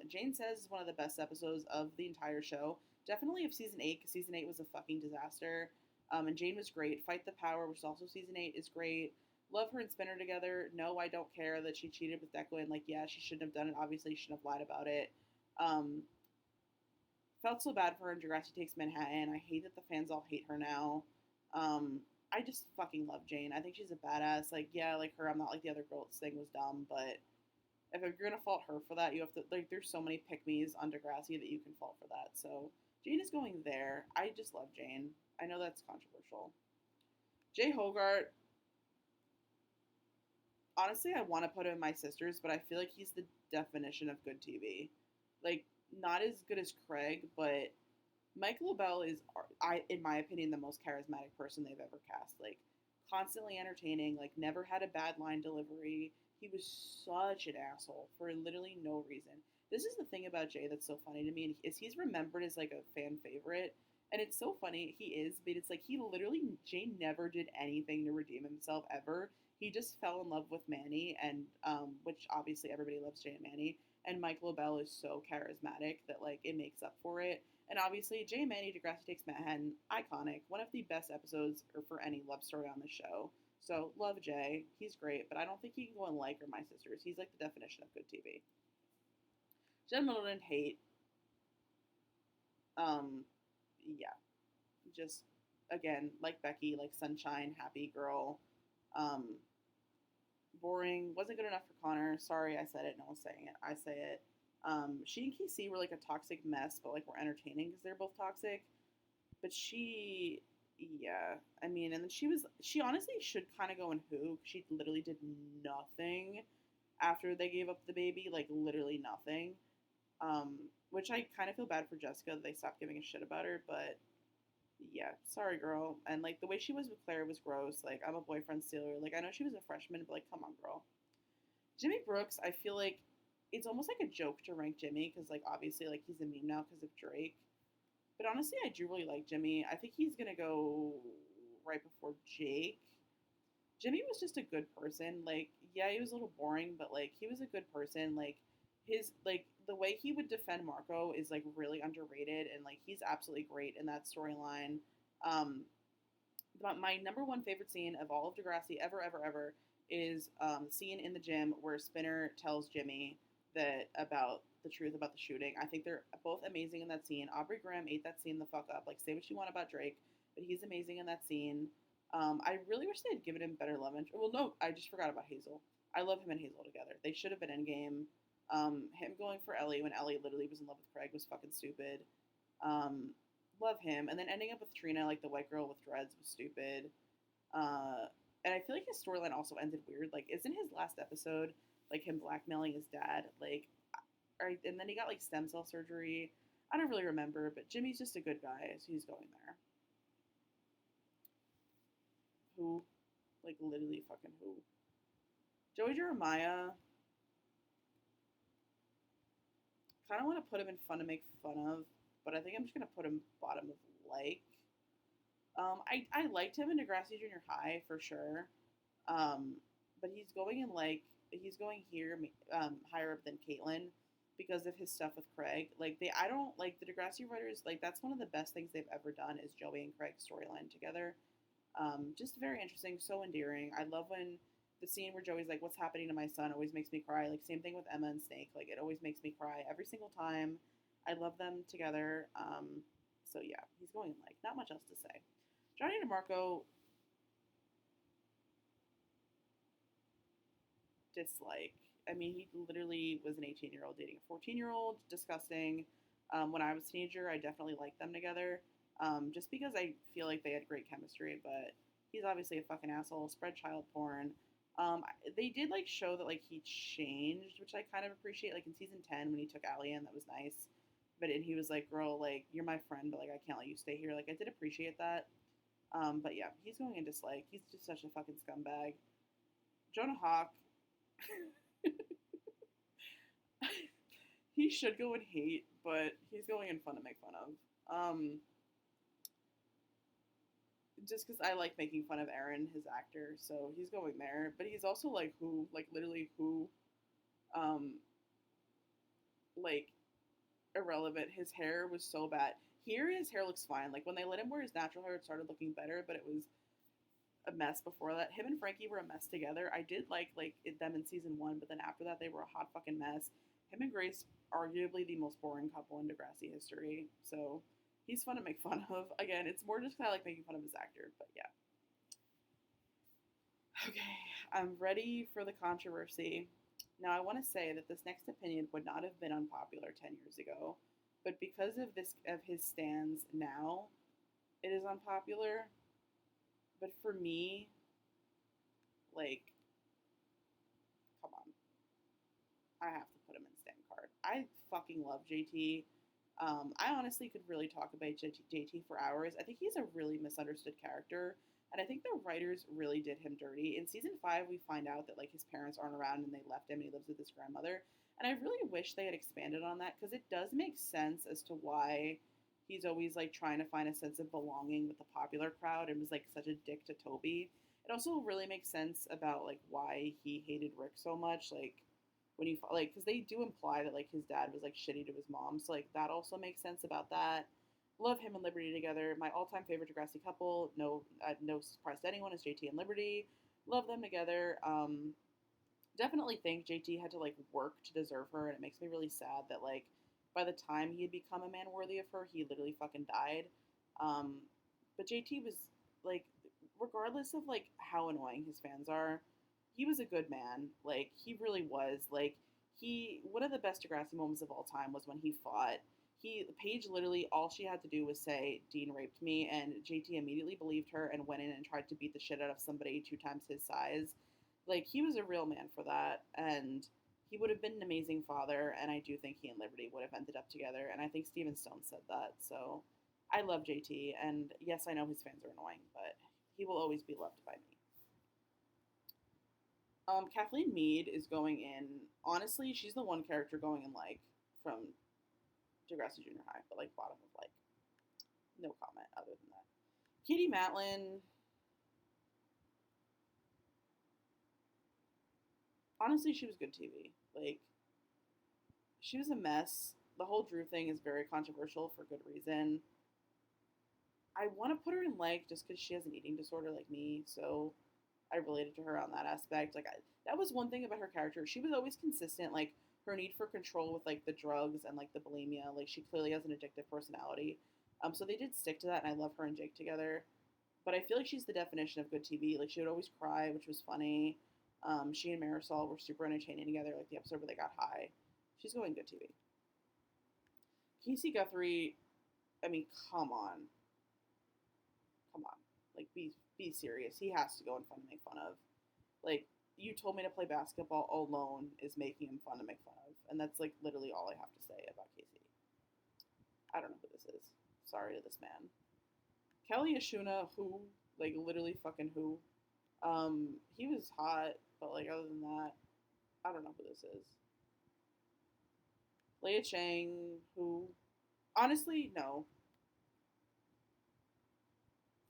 Jane Says is one of the best episodes of the entire show. Definitely of season 8, because season 8 was a fucking disaster. And Jane was great. Fight the Power, which is also season 8, is great. Love her and Spinner together. No, I don't care that she cheated with Declan. Like, yeah, she shouldn't have done it. Obviously, she shouldn't have lied about it. Um, Felt so bad for her in Degrassi Takes Manhattan. I hate that the fans all hate her now. Um, I just fucking love Jane. I think she's a badass. Like, yeah, like her, I'm not like the other girls thing was dumb, but if you're gonna fault her for that, you have to like. There's so many pick me's on Degrassi that you can fault for that. So Jane is going there. I just love Jane. I know that's controversial. Jay Hogarth. Honestly, I want to put him in my sisters, but I feel like he's the definition of good TV. Like, not as good as Craig, but Mike LaBelle is, in my opinion, the most charismatic person they've ever cast. Like, constantly entertaining. Like, never had a bad line delivery. He was such an asshole for literally no reason. This is the thing about Jay that's so funny to me, is he's remembered as like a fan favorite, and it's so funny he is, but it's like he literally Jay never did anything to redeem himself ever. He just fell in love with Manny, and which obviously everybody loves Jay and Manny, and Mike LaBelle is so charismatic that like it makes up for it. And obviously, Jay and Manny Degrassi Takes Manhattan, iconic, one of the best episodes for any love story on the show. So love Jay, he's great, but I don't think he can go and like or My Sisters. He's like the definition of good TV. Jen Middleton hate. Um, yeah, just again like Becky, like sunshine, happy girl. Um, boring. Wasn't good enough for Connor. Sorry, I said it. No one's saying it. I say it. She and KC were like a toxic mess, but like were entertaining because they're both toxic. But she, yeah, I mean, and then she honestly should kind of go in who. She literally did nothing after they gave up the baby, like literally nothing. Um, which I kind of feel bad for Jessica that they stopped giving a shit about her, but yeah, sorry, girl. And like the way she was with Claire was gross. Like I'm a boyfriend stealer. Like I know she was a freshman, but like come on, girl. Jimmy Brooks, I feel like it's almost like a joke to rank Jimmy because like obviously like he's a meme now because of Drake. But honestly, I do really like Jimmy. I think he's gonna go right before Jake. Jimmy was just a good person. Like, yeah, he was a little boring, but like he was a good person. Like his like the way he would defend Marco is like really underrated and like he's absolutely great in that storyline. Um but my number one favorite scene of all of Degrassi ever, ever, ever is the scene in the gym where Spinner tells Jimmy that about the truth about the shooting. I think they're both amazing in that scene. Aubrey Graham ate that scene the fuck up. Like, say what you want about Drake, but he's amazing in that scene. I really wish they had given him better love interest. Well, no, I just forgot about Hazel. I love him and Hazel together. They should have been in game. Him going for Ellie when Ellie literally was in love with Craig was fucking stupid. Um, love him. And then ending up with Trina, like the white girl with dreads, was stupid. And I feel like his storyline also ended weird. Like, isn't his last episode like him blackmailing his dad? Like, and then he got like stem cell surgery. I don't really remember, but Jimmy's just a good guy, so he's going there. Who? Like, literally fucking who? Joey Jeremiah. Kind of want to put him in fun to make fun of, but I think I'm just gonna put him bottom of like. I liked him in Degrassi Junior High for sure, um, but he's going here higher up than Caitlyn because of his stuff with Craig. Like I don't like the Degrassi writers. Like that's one of the best things they've ever done is Joey and Craig's storyline together. Just very interesting, so endearing. I love when the scene where Joey's like, "What's happening to my son?" always makes me cry. Like same thing with Emma and Snake. Like it always makes me cry every single time. I love them together. So yeah, he's going like not much else to say. Johnny DeMarco dislike. I mean, he literally was an 18-year-old dating a 14-year-old. Disgusting. When I was a teenager, I definitely liked them together. Just because I feel like they had great chemistry, but he's obviously a fucking asshole. Spread child porn. They did like show that like he changed, which I kind of appreciate. Like in season 10 when he took Allie in, that was nice. But and he was like, "Girl, like you're my friend, but like I can't let you stay here." Like I did appreciate that. But yeah, he's going in dislike. He's just such a fucking scumbag. Jonah Hawk, he should go in hate, but he's going in fun to make fun of. Just because I like making fun of Aaron, his actor, so he's going there. But he's also like who, like literally who, um, like irrelevant. His hair was so bad. Here, his hair looks fine. Like when they let him wear his natural hair, it started looking better, but it was a mess before that. Him and Frankie were a mess together. I did like them in season one, but then after that, they were a hot fucking mess. Him and Grace, arguably the most boring couple in Degrassi history. So he's fun to make fun of. Again, it's more just kind of like making fun of his actor, but yeah. Okay, I'm ready for the controversy. Now, I want to say that this next opinion would not have been unpopular 10 years ago, but because of this of his stands now, it is unpopular. But for me, like, come on, I have to put him in stand card. I fucking love JT. I honestly could really talk about JT for hours. I think he's a really misunderstood character, and I think the writers really did him dirty. In season 5, we find out that like his parents aren't around and they left him, and he lives with his grandmother. And I really wish they had expanded on that because it does make sense as to why he's always like trying to find a sense of belonging with the popular crowd and was like such a dick to Toby. It also really makes sense about like why he hated Rick so much. Like when you like because they do imply that like his dad was like shitty to his mom, so like that also makes sense about that. Love him and Liberty together. My all-time favorite Degrassi couple. No, no surprise to anyone is JT and Liberty. Love them together. Definitely think JT had to like work to deserve her, and it makes me really sad that like by the time he had become a man worthy of her, he literally fucking died. Um, but JT was like, regardless of like how annoying his fans are, he was a good man. Like he really was. Like he one of the best Degrassi moments of all time was when he fought. Paige literally all she had to do was say Dean raped me, and JT immediately believed her and went in and tried to beat the shit out of somebody 2 times his size. Like he was a real man for that, and he would have been an amazing father. And I do think he and Liberty would have ended up together. And I think Steven Stone said that. So I love JT, and yes, I know his fans are annoying, but he will always be loved by me. Kathleen Mead is going in. Honestly, she's the one character going in like from Degrassi Junior High, but like bottom of like no comment other than that. Katie Matlin, honestly, she was good TV. Like she was a mess. The whole Drew thing is very controversial for good reason. I want to put her in like just because she has an eating disorder like me, so I related to her on that aspect. That was one thing about her character. She was always consistent. Like her need for control with like the drugs and like the bulimia. Like she clearly has an addictive personality. So they did stick to that, and I love her and Jake together. But I feel like she's the definition of good TV. Like she would always cry, which was funny. She and Marisol were super entertaining together. Like the episode where they got high. She's going good TV. Casey Guthrie. I mean, come on, come on. Like be serious. He has to go in fun to make fun of. Like you told me to play basketball alone is making him fun to make fun of, and that's like literally all I have to say about Casey. I don't know who this is. Sorry to this man. Kelly Ashuna, who like literally fucking who. He was hot, but like other than that, I don't know who this is. Leia Chang, who honestly no,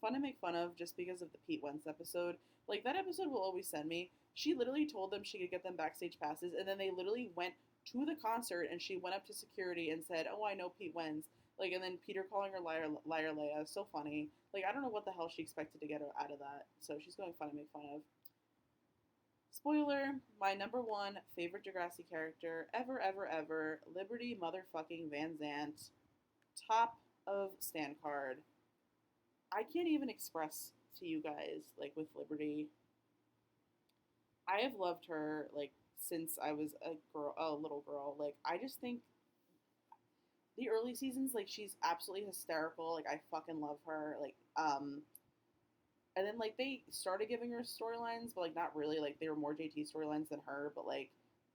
fun to make fun of just because of the Pete Wentz episode. Like that episode will always send me. She literally told them she could get them backstage passes, and then they literally went to the concert, and she went up to security and said, "Oh, I know Pete Wentz." Like, and then Peter calling her liar Leia, so funny. Like, I don't know what the hell she expected to get out of that. So she's going fun to make fun of. Spoiler: my number one favorite Degrassi character ever, ever, ever, Liberty motherfucking Van Zant, top of stand card. I can't even express to you guys, like, with Liberty. I have loved her, like, since I was a little girl. Like, I just think the early seasons, like, she's absolutely hysterical. Like, I fucking love her. Like, and then, like, they started giving her storylines, but, like, not really. Like, they were more JT storylines than her, but, like,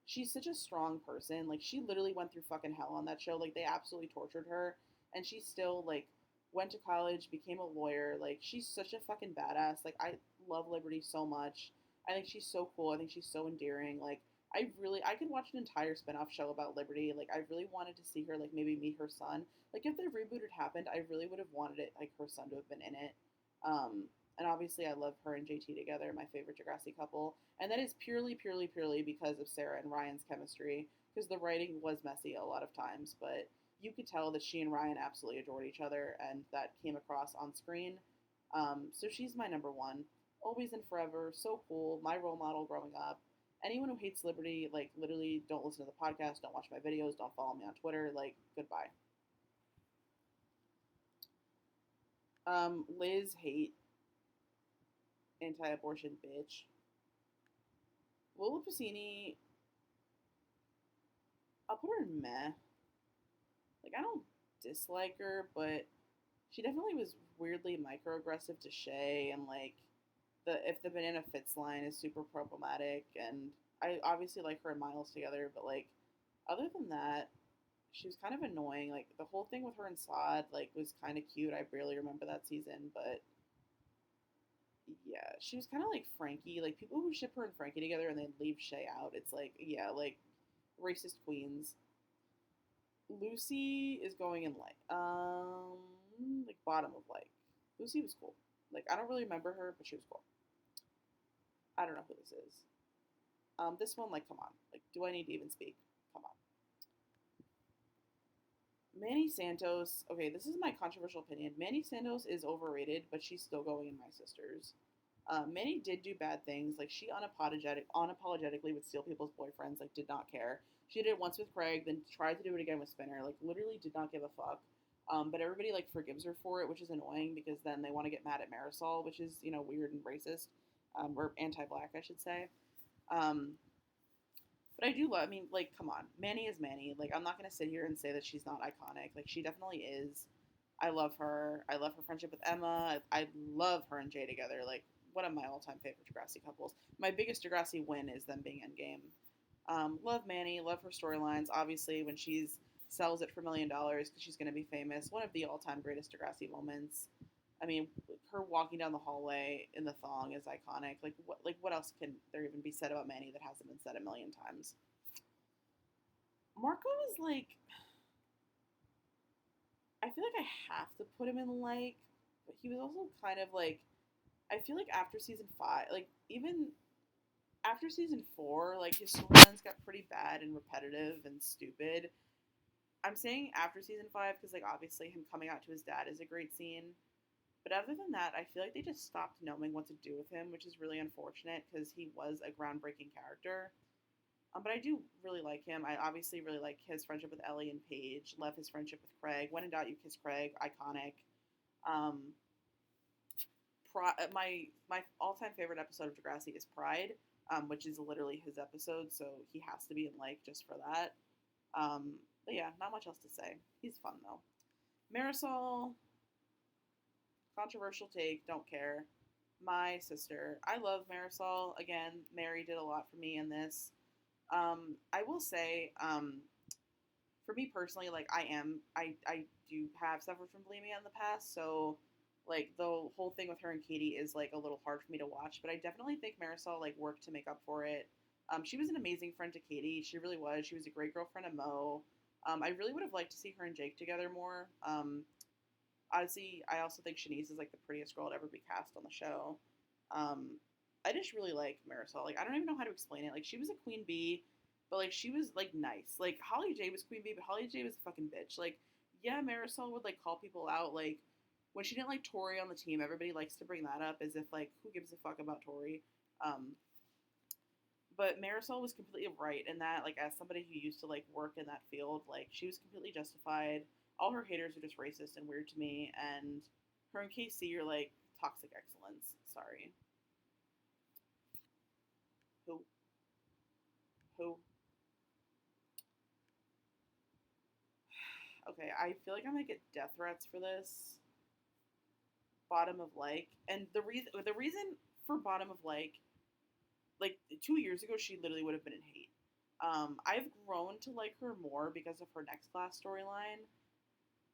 she's such a strong person. Like, she literally went through fucking hell on that show. Like, they absolutely tortured her, and she still, like, went to college, became a lawyer. Like, she's such a fucking badass. Like, I love Liberty so much. I think she's so cool. I think she's so endearing. Like, I could watch an entire spinoff show about Liberty. Like, I really wanted to see her, like, maybe meet her son. Like, if the reboot had happened, I really would have wanted it, like, her son to have been in it. And obviously, I love her and JT together, my favorite Degrassi couple. And that is purely, purely, purely because of Sarah and Ryan's chemistry. Because the writing was messy a lot of times, but you could tell that she and Ryan absolutely adored each other, and that came across on screen. So she's my number one. Always and forever, so cool, my role model growing up. Anyone who hates Liberty, like, literally don't listen to the podcast, don't watch my videos, don't follow me on Twitter, like, goodbye. Liz Hate, anti-abortion bitch. Lola Pacini, I'll put her in meh. Like, I don't dislike her, but she definitely was weirdly microaggressive to Shay, and, like, if the banana fits line is super problematic, and I obviously like her and Miles together, but, like, other than that, she was kind of annoying. Like, the whole thing with her and Saad, like, was kind of cute. I barely remember that season, but yeah, she was kind of like Frankie. Like, people who ship her and Frankie together and then leave Shay out, it's like, yeah, like, racist queens. Lucy is going in like bottom of like. Lucy was cool. Like, I don't really remember her, but she was cool. I don't know who this is. This one, like, come on. Like, do I need to even speak? Come on. Manny Santos. Okay, this is my controversial opinion. Manny Santos is overrated, but she's still going in my sisters. Manny did do bad things. Like, she unapologetically would steal people's boyfriends. Like, did not care. She did it once with Craig, then tried to do it again with Spinner. Like, literally did not give a fuck. But everybody, like, forgives her for it, which is annoying because then they want to get mad at Marisol, which is, you know, weird and racist. Or anti-black, I should say. Um, but I do love. I mean, like, come on, Manny is Manny. Like, I'm not gonna sit here and say that she's not iconic. Like, she definitely is. I love her. I love her friendship with Emma. I love her and Jay together. Like, one of my all-time favorite Degrassi couples. My biggest Degrassi win is them being Endgame. Love Manny. Love her storylines. Obviously, when she's sells it for $1 million because she's going to be famous. One of the all-time greatest Degrassi moments. I mean, her walking down the hallway in the thong is iconic. What else can there even be said about Manny that hasn't been said a million times? Marco is like, I feel like I have to put him in like, but he was also kind of like, I feel like after season five, like even after season four, like his storylines got pretty bad and repetitive and stupid. I'm saying after season five because like obviously him coming out to his dad is a great scene. But other than that, I feel like they just stopped knowing what to do with him, which is really unfortunate because he was a groundbreaking character. But I do really like him. I obviously really like his friendship with Ellie and Paige. Love his friendship with Craig. When in doubt, you kiss Craig. Iconic. Um, my all time favorite episode of Degrassi is Pride, which is literally his episode, so he has to be in like just for that. But yeah, not much else to say. He's fun though. Marisol, controversial take, don't care. My sister, I love Marisol. Again, Mary did a lot for me in this. I will say, for me personally, like I do have suffered from bulimia in the past, so like the whole thing with her and Katie is like a little hard for me to watch. But I definitely think Marisol like worked to make up for it. She was an amazing friend to Katie. She really was. She was a great girlfriend to Mo. I really would have liked to see her and Jake together more. Honestly, I also think Shanice is like the prettiest girl to ever be cast on the show. Um, I just really like Marisol. Like I don't even know how to explain it. Like she was a queen bee, but like she was like nice. Like Holly J was queen bee, but Holly J was a fucking bitch. Like yeah, Marisol would like call people out. Like when she didn't like Tori on the team, everybody likes to bring that up as if like who gives a fuck about Tori. Um, but Marisol was completely right in that. Like as somebody who used to like work in that field, like she was completely justified. All her haters are just racist and weird to me, and her and KC are like toxic excellence. Sorry. Who? Who? Okay, I feel like I might get death threats for this. Bottom of Like, and the reason for Bottom of like 2 years ago, she literally would have been in hate. I've grown to like her more because of her next class storyline.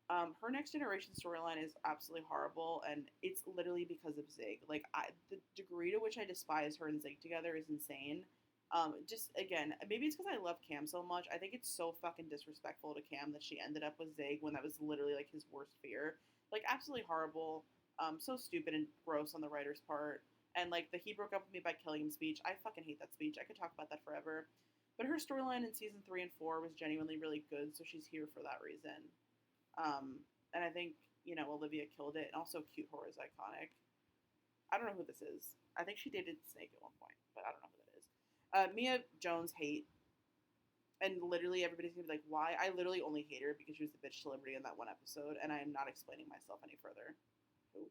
Her next generation storyline is absolutely horrible, and it's literally because of Zig. Like, the degree to which I despise her and Zig together is insane. Just again, maybe it's because I love Cam so much. I think it's so fucking disrespectful to Cam that she ended up with Zig when that was literally like his worst fear. Like, absolutely horrible. So stupid and gross on the writer's part. And like the he broke up with me by killing him speech, I fucking hate that speech. I could talk about that forever. But her storyline in season 3 and 4 was genuinely really good, so she's here for that reason. And I think, Olivia killed it. And also, Cute Horror is iconic. I don't know who this is. I think she dated Snake at one point, but I don't know who that is. Mia Jones hate. And literally everybody's going to be like, why? I literally only hate her because she was the bitch celebrity in that one episode, and I am not explaining myself any further. Who?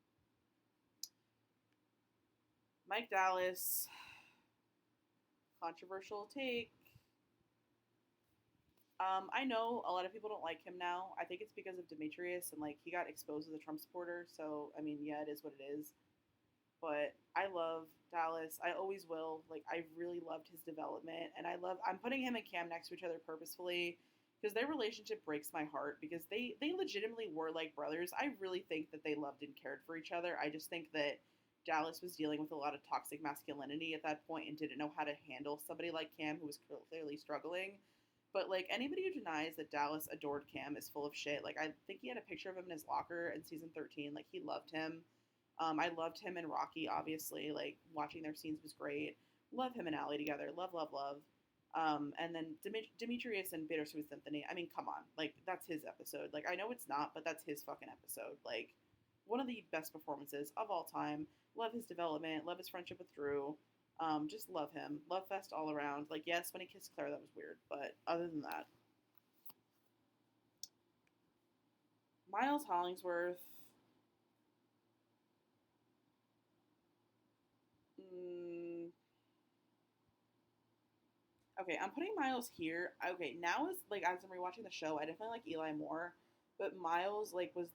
Mike Dallas. Controversial take. I know a lot of people don't like him now. I think it's because of Demetrius and like he got exposed as a Trump supporter. So I mean, yeah, it is what it is. But I love Dallas. I always will. Like I really loved his development, and I'm putting him and Cam next to each other purposefully because their relationship breaks my heart because they legitimately were like brothers. I really think that they loved and cared for each other. I just think that Dallas was dealing with a lot of toxic masculinity at that point and didn't know how to handle somebody like Cam who was clearly struggling. But like anybody who denies that Dallas adored Cam is full of shit. Like I think he had a picture of him in his locker in season 13. Like he loved him. I loved him and Rocky, obviously. Like watching their scenes was great. Love him and Allie together. Love, love, love. And then Demetrius and Bittersweet Symphony. I mean, come on. Like that's his episode. Like I know it's not, but that's his fucking episode. Like one of the best performances of all time. Love his development. Love his friendship with Drew. Just love him. Love fest all around. Like, yes, when he kissed Claire, that was weird. But other than that, Miles Hollingsworth. Mm, Okay, I'm putting Miles here. Okay, now is like as I'm rewatching the show, I definitely like Eli more, but Miles like was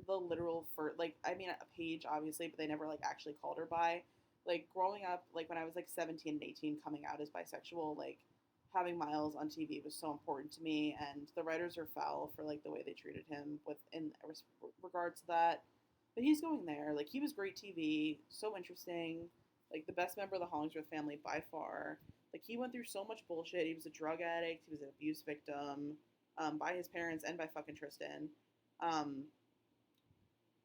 the literal first. Like I mean, Paige obviously, but they never like actually called her bi. Like growing up, like when I was like 17 and 18, coming out as bisexual, like having Miles on TV was so important to me, and the writers are foul for like the way they treated him with in regards to that. But he's going there. Like he was great TV, so interesting. Like the best member of the Hollingsworth family by far. Like he went through so much bullshit. He was a drug addict. He was an abuse victim by his parents and by fucking Tristan. Um,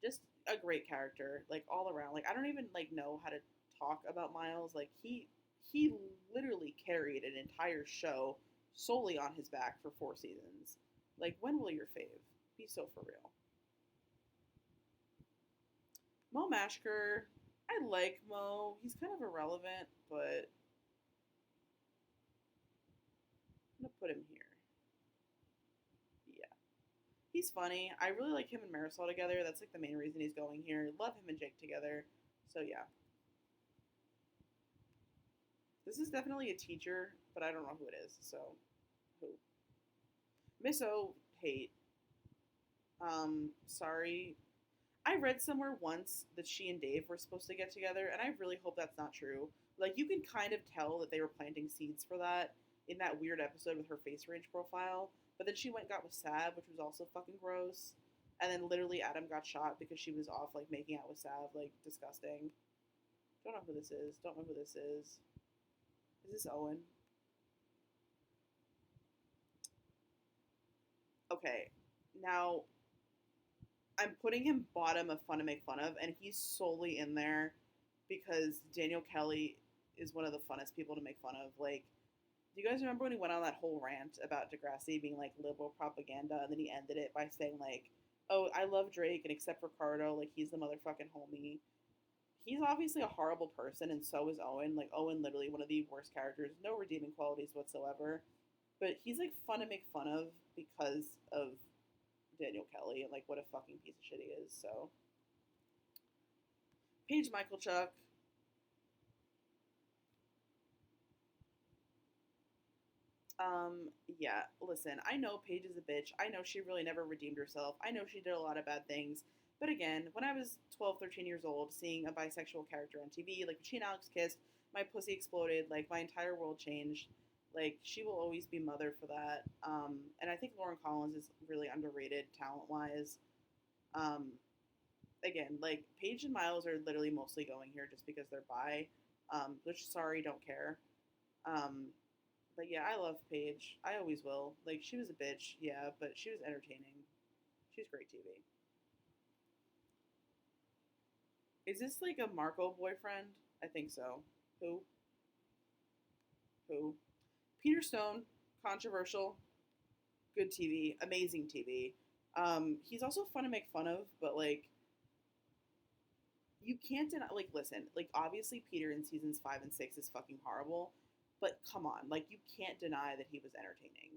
just a great character, like all around. Like I don't even like know how to talk about Miles. Like he literally carried an entire show solely on his back for 4 seasons. Like when will your fave be so for real? Mo Mashker, I like Mo. He's kind of irrelevant, but I'm gonna put him here. Yeah. He's funny. I really like him and Marisol together. That's like the main reason he's going here. Love him and Jake together. So yeah. This is definitely a teacher, but I don't know who it is. So who? Miss O hate. Sorry. I read somewhere once that she and Dave were supposed to get together, and I really hope that's not true. Like you can kind of tell that they were planting seeds for that in that weird episode with her face range profile. But then she went and got with Sav, which was also fucking gross. And then literally Adam got shot because she was off like making out with Sav, like disgusting. Don't know who this is. Don't know who this is. Is this Owen? Okay. Now I'm putting him bottom of fun to make fun of, and he's solely in there because Daniel Kelly is one of the funnest people to make fun of. Like, do you guys remember when he went on that whole rant about Degrassi being like liberal propaganda, and then he ended it by saying like, "Oh, I love Drake, and except Ricardo, like he's the motherfucking homie." He's obviously a horrible person, and so is Owen. Like Owen, literally one of the worst characters, no redeeming qualities whatsoever. But he's like fun to make fun of because of Daniel Kelly and like what a fucking piece of shit he is. So Paige Michael Chuck. Yeah, listen, I know Paige is a bitch. I know she really never redeemed herself. I know she did a lot of bad things. But again, when I was 12, 13 years old, seeing a bisexual character on TV, like when she and Alex kissed, my pussy exploded. Like my entire world changed. Like she will always be mother for that. And I think Lauren Collins is really underrated talent wise. Um, again, like Paige and Miles are literally mostly going here just because they're bi. Which sorry, don't care. Um, but yeah, I love Paige. I always will. Like she was a bitch, yeah, but she was entertaining. She's great TV. Is this like a Marco boyfriend? I think so. Who? Who? Peter Stone, controversial, good TV, amazing TV. He's also fun to make fun of, but like you can't deny. Like, listen, like obviously Peter in seasons 5 and 6 is fucking horrible, but come on, like you can't deny that he was entertaining.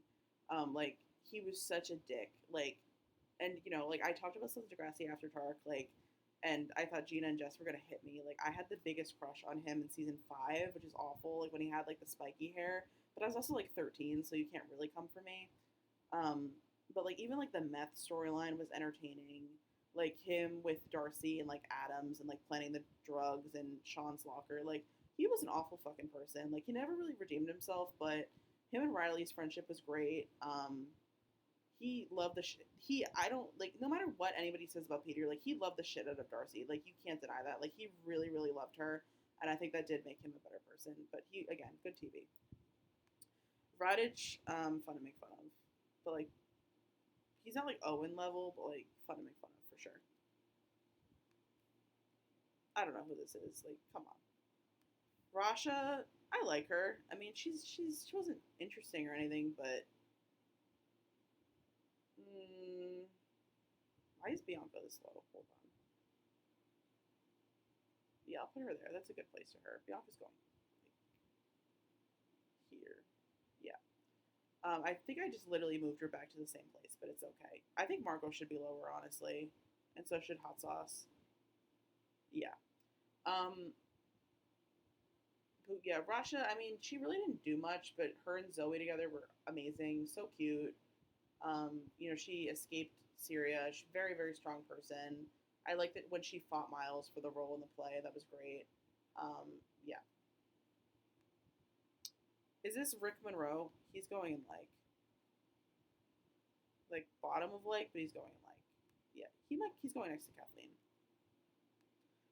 Like he was such a dick. Like, and you know, like I talked about Sons Degrassi after dark, like, and I thought Gina and Jess were gonna hit me. Like, I had the biggest crush on him in season 5, which is awful. Like when he had like the spiky hair, but I was also like 13, so you can't really come for me. Um, but like even like the meth storyline was entertaining. Like him with Darcy and like Adams and like planning the drugs and Sean's locker. Like he was an awful fucking person. Like he never really redeemed himself, but him and Riley's friendship was great. He loved the shit. He I don't like no matter what anybody says about Peter. Like he loved the shit out of Darcy. Like you can't deny that. Like he really really loved her, and I think that did make him a better person. But he again good TV. Radich, fun to make fun of, but like he's not like Owen level, but like fun to make fun of for sure. I don't know who this is. Like, come on, Rasha. I like her. I mean, she wasn't interesting or anything, but why is Bianca this low? Hold on. Yeah, I'll put her there. That's a good place for her. Bianca's going like, here. Yeah. I think I just literally moved her back to the same place, but it's okay. I think Margot should be lower, honestly, and so should Hot Sauce. Yeah. Um, Yeah, Rasha. I mean, she really didn't do much, but her and Zoe together were amazing. So cute. She escaped Syria. She's a very, very strong person. I liked it when she fought Miles for the role in the play. That was great. Yeah. Is this Rick Monroe? He's going in like bottom of like, but he's going in like, yeah. He's going next to Kathleen.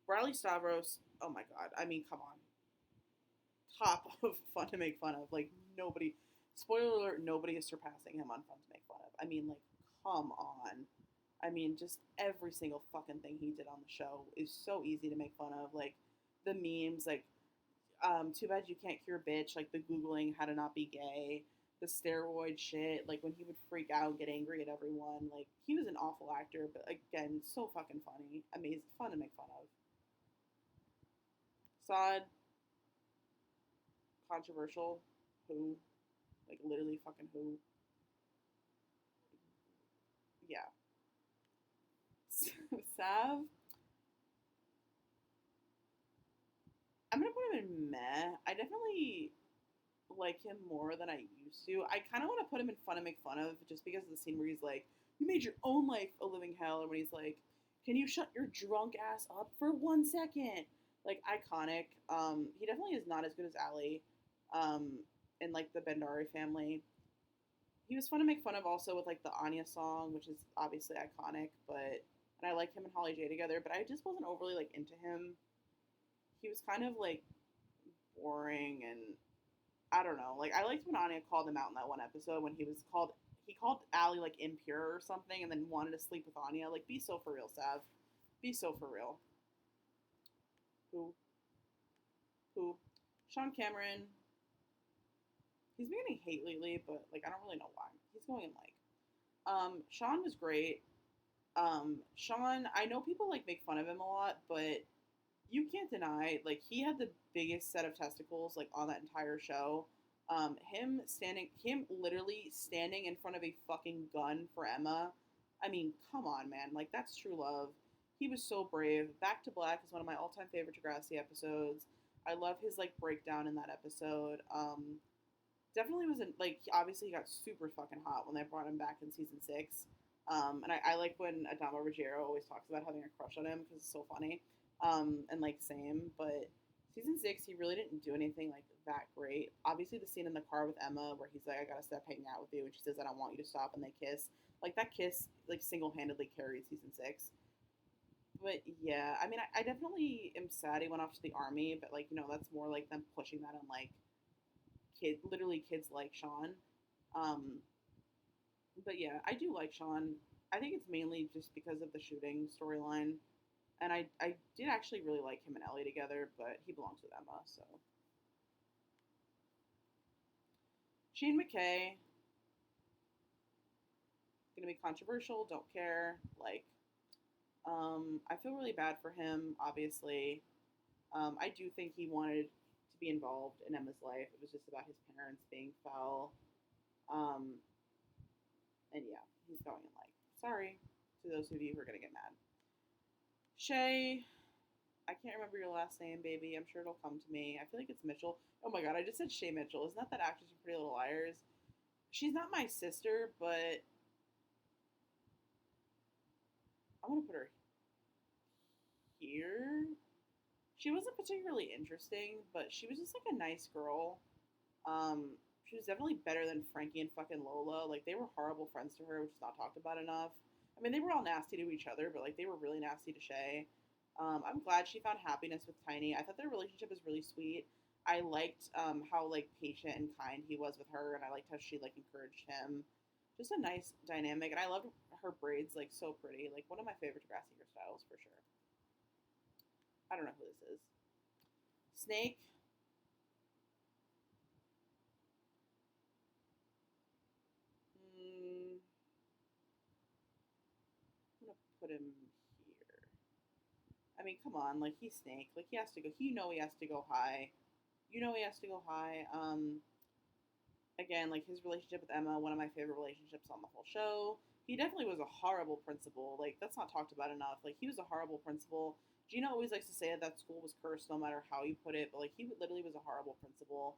Riley Stavros. Oh my god. I mean, come on. Top of fun to make fun of. Like nobody. Spoiler alert: nobody is surpassing him on fun to make fun of. I mean, like, come on. I mean, just every single fucking thing he did on the show is so easy to make fun of. Like the memes, like too bad you can't cure bitch, like the googling how to not be gay, the steroid shit, like when he would freak out and get angry at everyone. Like he was an awful actor, but again, so fucking funny, amazing, fun to make fun of. Sod, controversial, who, like literally fucking who, yeah. Sav, I'm gonna put him in meh. I definitely like him more than I used to. I kind of want to put him in fun and make fun of just because of the scene where he's like, "You made your own life a living hell," or when he's like, "Can you shut your drunk ass up for 1 second?" Like iconic. He definitely is not as good as Ali, um, in like the Bendari family. He was fun to make fun of also with like the Anya song, which is obviously iconic. But and I like him and Holly J together, but I just wasn't overly like into him. He was kind of like boring and I don't know. Like I liked when Anya called him out in that one episode when he called Allie like impure or something and then wanted to sleep with Anya. Like be so for real, Sav. Be so for real. Who? Who? Sean Cameron. He's been getting hate lately, but like I don't really know why. He's going in like. Sean was great. Sean, I know people like make fun of him a lot, but you can't deny like he had the biggest set of testicles like on that entire show. Him literally standing in front of a fucking gun for Emma. I mean, come on, man, like that's true love. He was so brave. Back to Black is one of my all-time favorite Degrassi episodes. I love his like breakdown in that episode. Definitely was like obviously he got super fucking hot when they brought him back in season 6. And I like when Adama Ruggiero always talks about having a crush on him because it's so funny. And like same, but season 6 he really didn't do anything like that great. Obviously the scene in the car with Emma where he's like, I gotta stop hanging out with you, and she says, I don't want you to stop, and they kiss. Like that kiss like single handedly carried season 6. But yeah, I mean I definitely am sad he went off to the army, but like, that's more like them pushing that on like literally kids like Sean. Um, but yeah, I do like Sean. I think it's mainly just because of the shooting storyline. And I did actually really like him and Ellie together, but he belongs with Emma, so. Shane McKay, gonna be controversial, don't care. Like, I feel really bad for him, obviously. I do think he wanted to be involved in Emma's life. It was just about his parents being foul. Um, and yeah, he's going in like, sorry to those of you who are gonna get mad. Shay, I can't remember your last name, baby. I'm sure it'll come to me. I feel like it's Mitchell. Oh my god, I just said Shay Mitchell. Isn't that actress from Pretty Little Liars? She's not my sister, but I'm gonna put her here. She wasn't particularly interesting, but she was just like a nice girl. She was definitely better than Frankie and fucking Lola. Like they were horrible friends to her, which is not talked about enough. I mean, they were all nasty to each other, but like they were really nasty to Shay. I'm glad she found happiness with Tiny. I thought their relationship was really sweet. I liked how like patient and kind he was with her, and I liked how she like encouraged him. Just a nice dynamic, and I loved her braids like so pretty. Like one of my favorite Degrassi hairstyles for sure. I don't know who this is. Snake. Mm, I'm gonna put him here. I mean, come on, like he's Snake. Like he has to go. He has to go high. He has to go high. Again, like his relationship with Emma, one of my favorite relationships on the whole show. He definitely was a horrible principal. Like that's not talked about enough. Like he was a horrible principal. Gina always likes to say that school was cursed no matter how you put it, but like he literally was a horrible principal.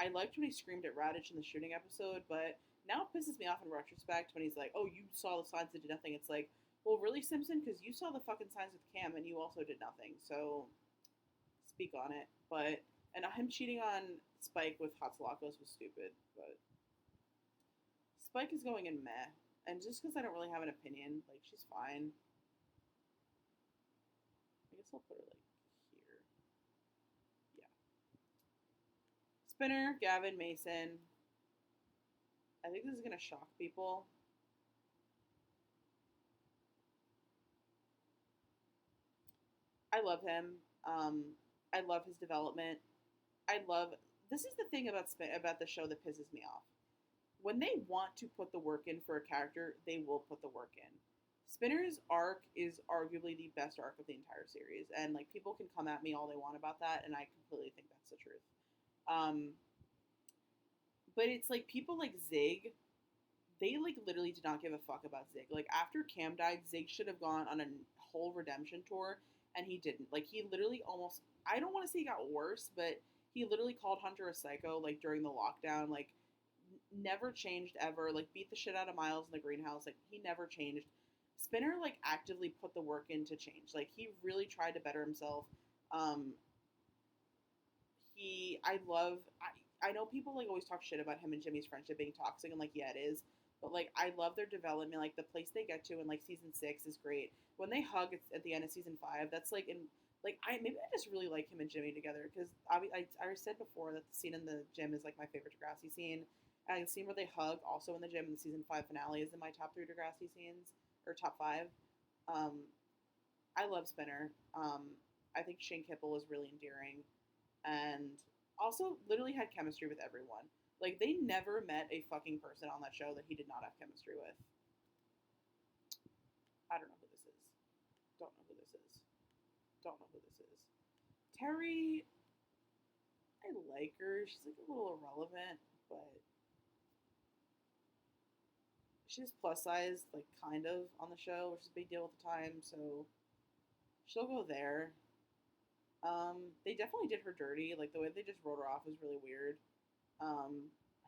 I liked when he screamed at Raditch in the shooting episode, but now it pisses me off in retrospect when he's like, "Oh, you saw the signs that did nothing." It's like, well, really, Simpson, because you saw the fucking signs with Cam and you also did nothing. So speak on it. But and him cheating on Spike with Hatzilakos was stupid. But Spike is going in meh, and just because I don't really have an opinion, like she's fine. I guess I'll put her like here. Yeah. Spinner, Gavin, Mason. I think this is gonna shock people. I love him. I love his development. I love. This is the thing about the show that pisses me off. When they want to put the work in for a character, they will put the work in. Spinner's arc is arguably the best arc of the entire series, and like people can come at me all they want about that, and I completely think that's the truth. Um, but it's like people like Zig, they like literally did not give a fuck about Zig. Like after Cam died, Zig should have gone on a whole redemption tour, and he didn't. Like he literally almost, I don't want to say he got worse, but he literally called Hunter a psycho like during the lockdown. Like never changed ever. Like beat the shit out of Miles in the greenhouse. Like he never changed. Spinner like actively put the work in to change. Like he really tried to better himself. Um, I love I know people like always talk shit about him and Jimmy's friendship being toxic and like yeah it is, but like I love their development. Like the place they get to in like season 6 is great. When they hug at the end of season 5, that's like in like I just really like him and Jimmy together because I said before that the scene in the gym is like my favorite Degrassi scene. And the scene where they hug also in the gym in the season 5 finale is in my top 3 Degrassi scenes or top 5. Um, I love Spinner. I think Shane Kipple is really endearing and also literally had chemistry with everyone. Like they never met a fucking person on that show that he did not have chemistry with. I don't know who this is. Don't know who this is. Don't know who this is. Terry, I like her. She's like a little irrelevant, but she's plus size, like kind of on the show, which is a big deal at the time. So she'll go there. They definitely did her dirty. Like the way they just wrote her off was really weird.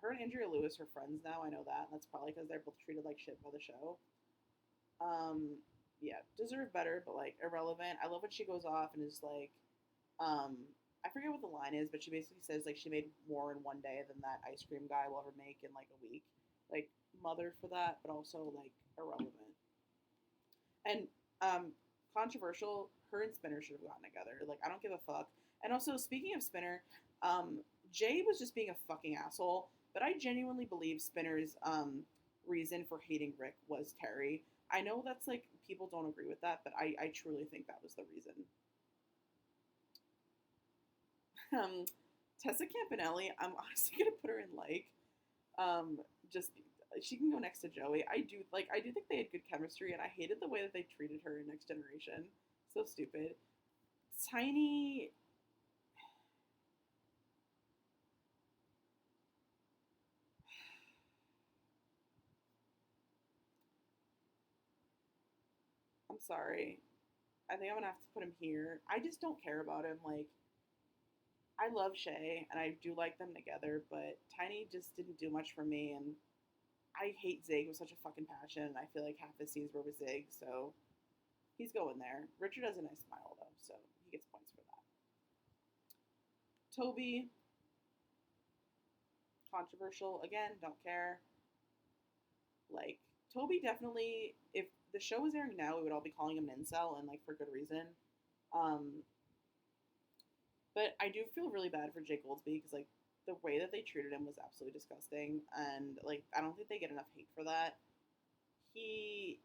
Her and Andrea Lewis are friends now. I know that. That's probably because they're both treated like shit by the show. Yeah, deserve better, but like irrelevant. I love when she goes off and is like, um, I forget what the line is, but she basically says like she made more in one day than that ice cream guy will ever make in like a week. Like mother for that, but also like irrelevant. And controversial. Her and Spinner should have gotten together. Like I don't give a fuck. And also speaking of Spinner, um, Jay was just being a fucking asshole. But I genuinely believe Spinner's reason for hating Rick was Terry. I know that's like people don't agree with that, but I truly think that was the reason. Um, Tessa Campanelli, I'm honestly gonna put her in like um, just she can go next to Joey. I do think they had good chemistry, and I hated the way that they treated her in Next Generation. So stupid. Tiny. I'm sorry. I think I'm gonna have to put him here. I just don't care about him. Like I love Shay, and I do like them together, but Tiny just didn't do much for me, and I hate Zig with such a fucking passion, and I feel like half the scenes were with Zig, so he's going there. Richard has a nice smile though, so he gets points for that. Toby, controversial again, don't care. Like Toby definitely, if the show was airing now, we would all be calling him an incel, and like for good reason. Um, but I do feel really bad for Jake Goldsby because like the way that they treated him was absolutely disgusting, and like I don't think they get enough hate for that. He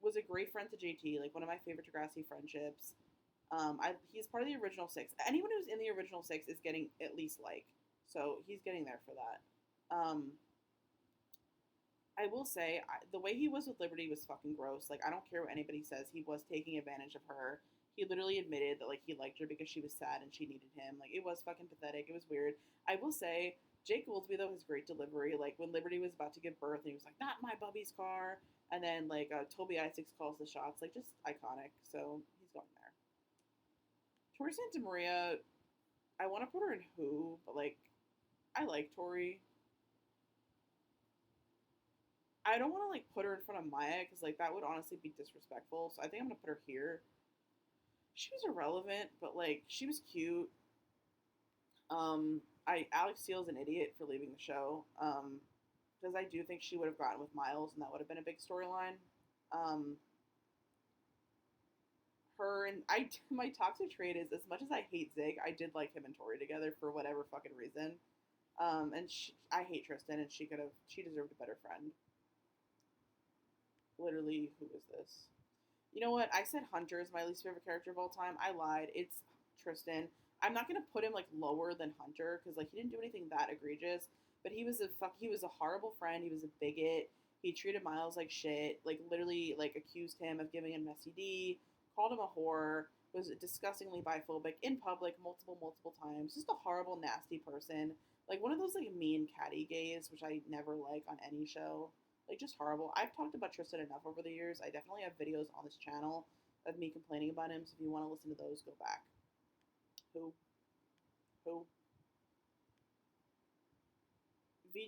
was a great friend to JT, like one of my favorite Degrassi friendships. He's part of the original 6. Anyone who's in the original 6 is getting at least like, so he's getting there for that. I will say the way he was with Liberty was fucking gross. Like I don't care what anybody says, he was taking advantage of her. He literally admitted that like he liked her because she was sad and she needed him. Like it was fucking pathetic. It was weird. I will say Jake Goldsby though has great delivery. Like when Liberty was about to give birth and he was like, "Not my Bubby's car," and then like Toby Isaacs calls the shots. Like just iconic. So he's going there. Tori Santa Maria, I want to put her in Who, but like, I like Tori. I don't want to like put her in front of Maya because like that would honestly be disrespectful. So I think I'm gonna put her here. She was irrelevant, but like she was cute. I Alex Steele's an idiot for leaving the show. Because I do think she would have gotten with Miles, and that would have been a big storyline. Um, her and I, my toxic trait is as much as I hate Zig, I did like him and Tori together for whatever fucking reason. And I hate Tristan, and she deserved a better friend. Literally, who is this? You know what? I said Hunter is my least favorite character of all time. I lied. It's Tristan. I'm not gonna put him like lower than Hunter because like he didn't do anything that egregious, but he was a horrible friend. He was a bigot. He treated Miles like shit. Like literally like accused him of giving him an STD, called him a whore, was disgustingly biphobic in public multiple times. Just a horrible, nasty person. Like one of those like mean catty gays, which I never like on any show. Like just horrible. I've talked about Tristan enough over the years. I definitely have videos on this channel of me complaining about him. So if you want to listen to those, go back. Who? Who?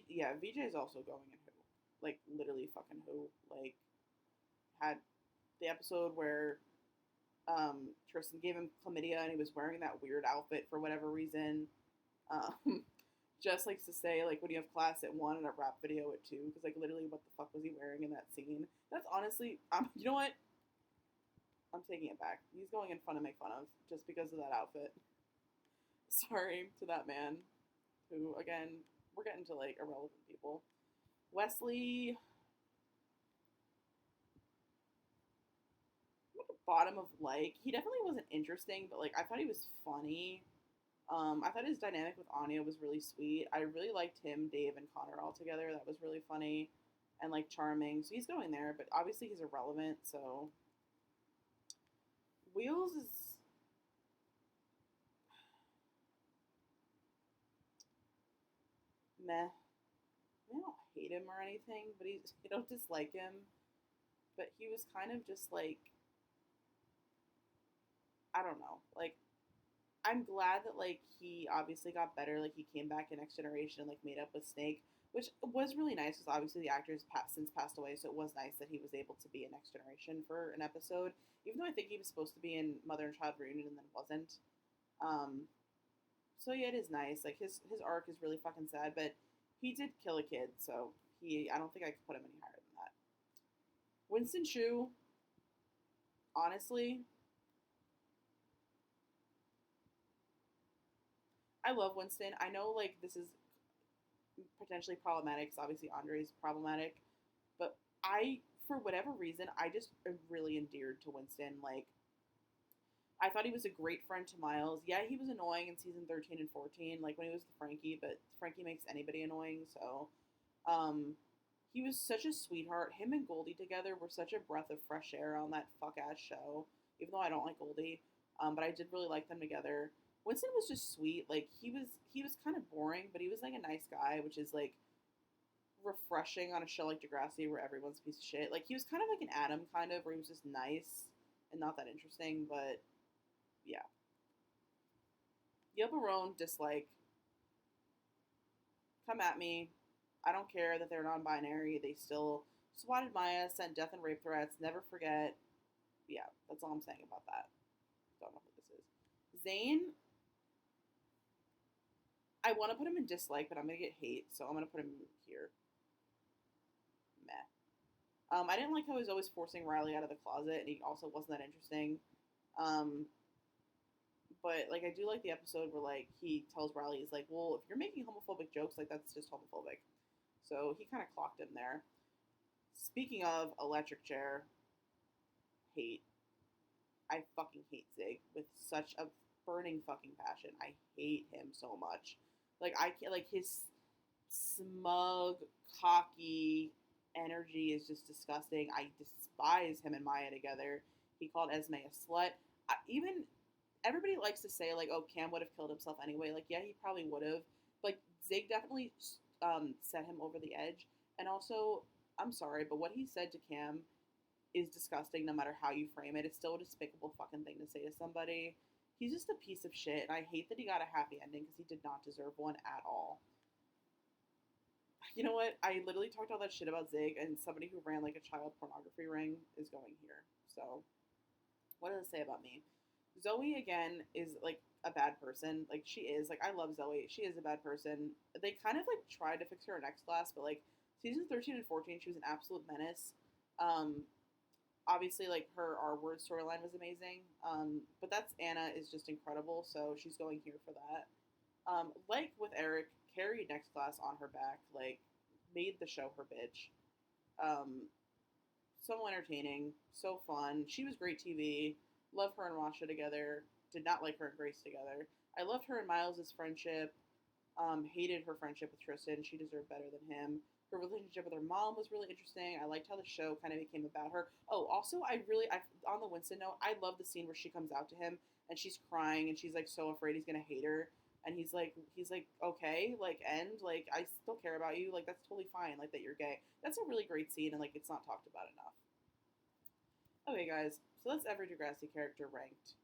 Yeah, VJ is also going in Who. Like literally fucking Who. Like had the episode where Tristan gave him chlamydia and he was wearing that weird outfit for whatever reason. Um, just likes to say like when you have class at 1 and a rap video at 2, because like literally what the fuck was he wearing in that scene? That's honestly, you know what? I'm taking it back. He's going in fun to make fun of just because of that outfit. Sorry to that man, who again we're getting to like irrelevant people. Wesley, I'm at the bottom of like he definitely wasn't interesting, but like I thought he was funny. I thought his dynamic with Anya was really sweet. I really liked him, Dave, and Connor all together. That was really funny and like charming. So he's going there, but obviously he's irrelevant. So Wheels is meh. I don't hate him or anything, but I don't dislike him. But he was kind of just like I don't know. Like I'm glad that like he obviously got better. Like he came back in Next Generation and like made up with Snake, which was really nice because obviously the actor's since passed away, so it was nice that he was able to be in Next Generation for an episode. Even though I think he was supposed to be in Mother and Child Reunion and then wasn't. Um, so yeah, it is nice. Like his arc is really fucking sad, but he did kill a kid, so I don't think I could put him any higher than that. Winston Chu, honestly, I love Winston. I know like this is potentially problematic because obviously Andre's problematic, but for whatever reason, I just am really endeared to Winston. Like I thought he was a great friend to Miles. Yeah, he was annoying in season 13 and 14, like when he was with Frankie, but Frankie makes anybody annoying, so um he was such a sweetheart. Him and Goldie together were such a breath of fresh air on that fuck ass show. Even though I don't like Goldie, but I did really like them together. Winston was just sweet. Like he was kind of boring, but he was like a nice guy, which is like refreshing on a show like Degrassi where everyone's a piece of shit. Like he was kind of like an Adam, kind of where he was just nice and not that interesting. But yeah, Yelp Barone dislike. Come at me. I don't care that they're non-binary. They still swatted Maya, sent death and rape threats. Never forget. Yeah, that's all I'm saying about that. Don't know who this is. Zane, I want to put him in dislike, but I'm gonna get hate, so I'm gonna put him here. Meh. I didn't like how he was always forcing Riley out of the closet, and he also wasn't that interesting. Um, but like I do like the episode where like he tells Riley, he's like, well, if you're making homophobic jokes, like that's just homophobic. So he kind of clocked him there. Speaking of electric chair, hate. I fucking hate Zig with such a burning fucking passion. I hate him so much. Like I can't like his smug, cocky energy is just disgusting. I despise him and Maya together. He called Esme a slut. Even everybody likes to say like, oh, Cam would have killed himself anyway. Like, yeah, he probably would have. Like, Zig definitely set him over the edge. And also, I'm sorry, but what he said to Cam is disgusting no matter how you frame it. It's still a despicable fucking thing to say to somebody. He's just a piece of shit, and I hate that he got a happy ending because he did not deserve one at all. You know what? I literally talked all that shit about Zig, and somebody who ran like a child pornography ring is going here. So, what does it say about me? Zoe again is like a bad person. Like she is. Like I love Zoe. She is a bad person. They kind of like tried to fix her in next class, but like season 13 and 14, she was an absolute menace. Um, Obviously, like her R word storyline was amazing. But that's Anna is just incredible. So she's going here for that. Like with Eric, carried next class on her back. Like made the show her bitch. Um, so entertaining, so fun. She was great TV. Love her and Rasha together. Did not like her and Grace together. I loved her and Miles's friendship. Hated her friendship with Tristan. She deserved better than him. Her relationship with her mom was really interesting. I liked how the show kind of became about her. Oh, also, I on the Winston note, I love the scene where she comes out to him and she's crying and she's like so afraid he's gonna hate her. And he's like, okay, like, end, like, I still care about you, like, that's totally fine, like, that you're gay. That's a really great scene, and like, it's not talked about enough. Okay, guys, so that's every Degrassi character ranked.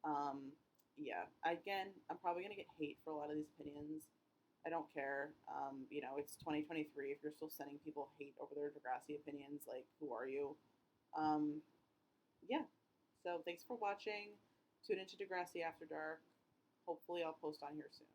Um, yeah, again, I'm probably gonna get hate for a lot of these opinions. I don't care. It's 2023. If you're still sending people hate over their Degrassi opinions, like, who are you? Um, yeah. So thanks for watching. Tune into Degrassi After Dark. Hopefully, I'll post on here soon.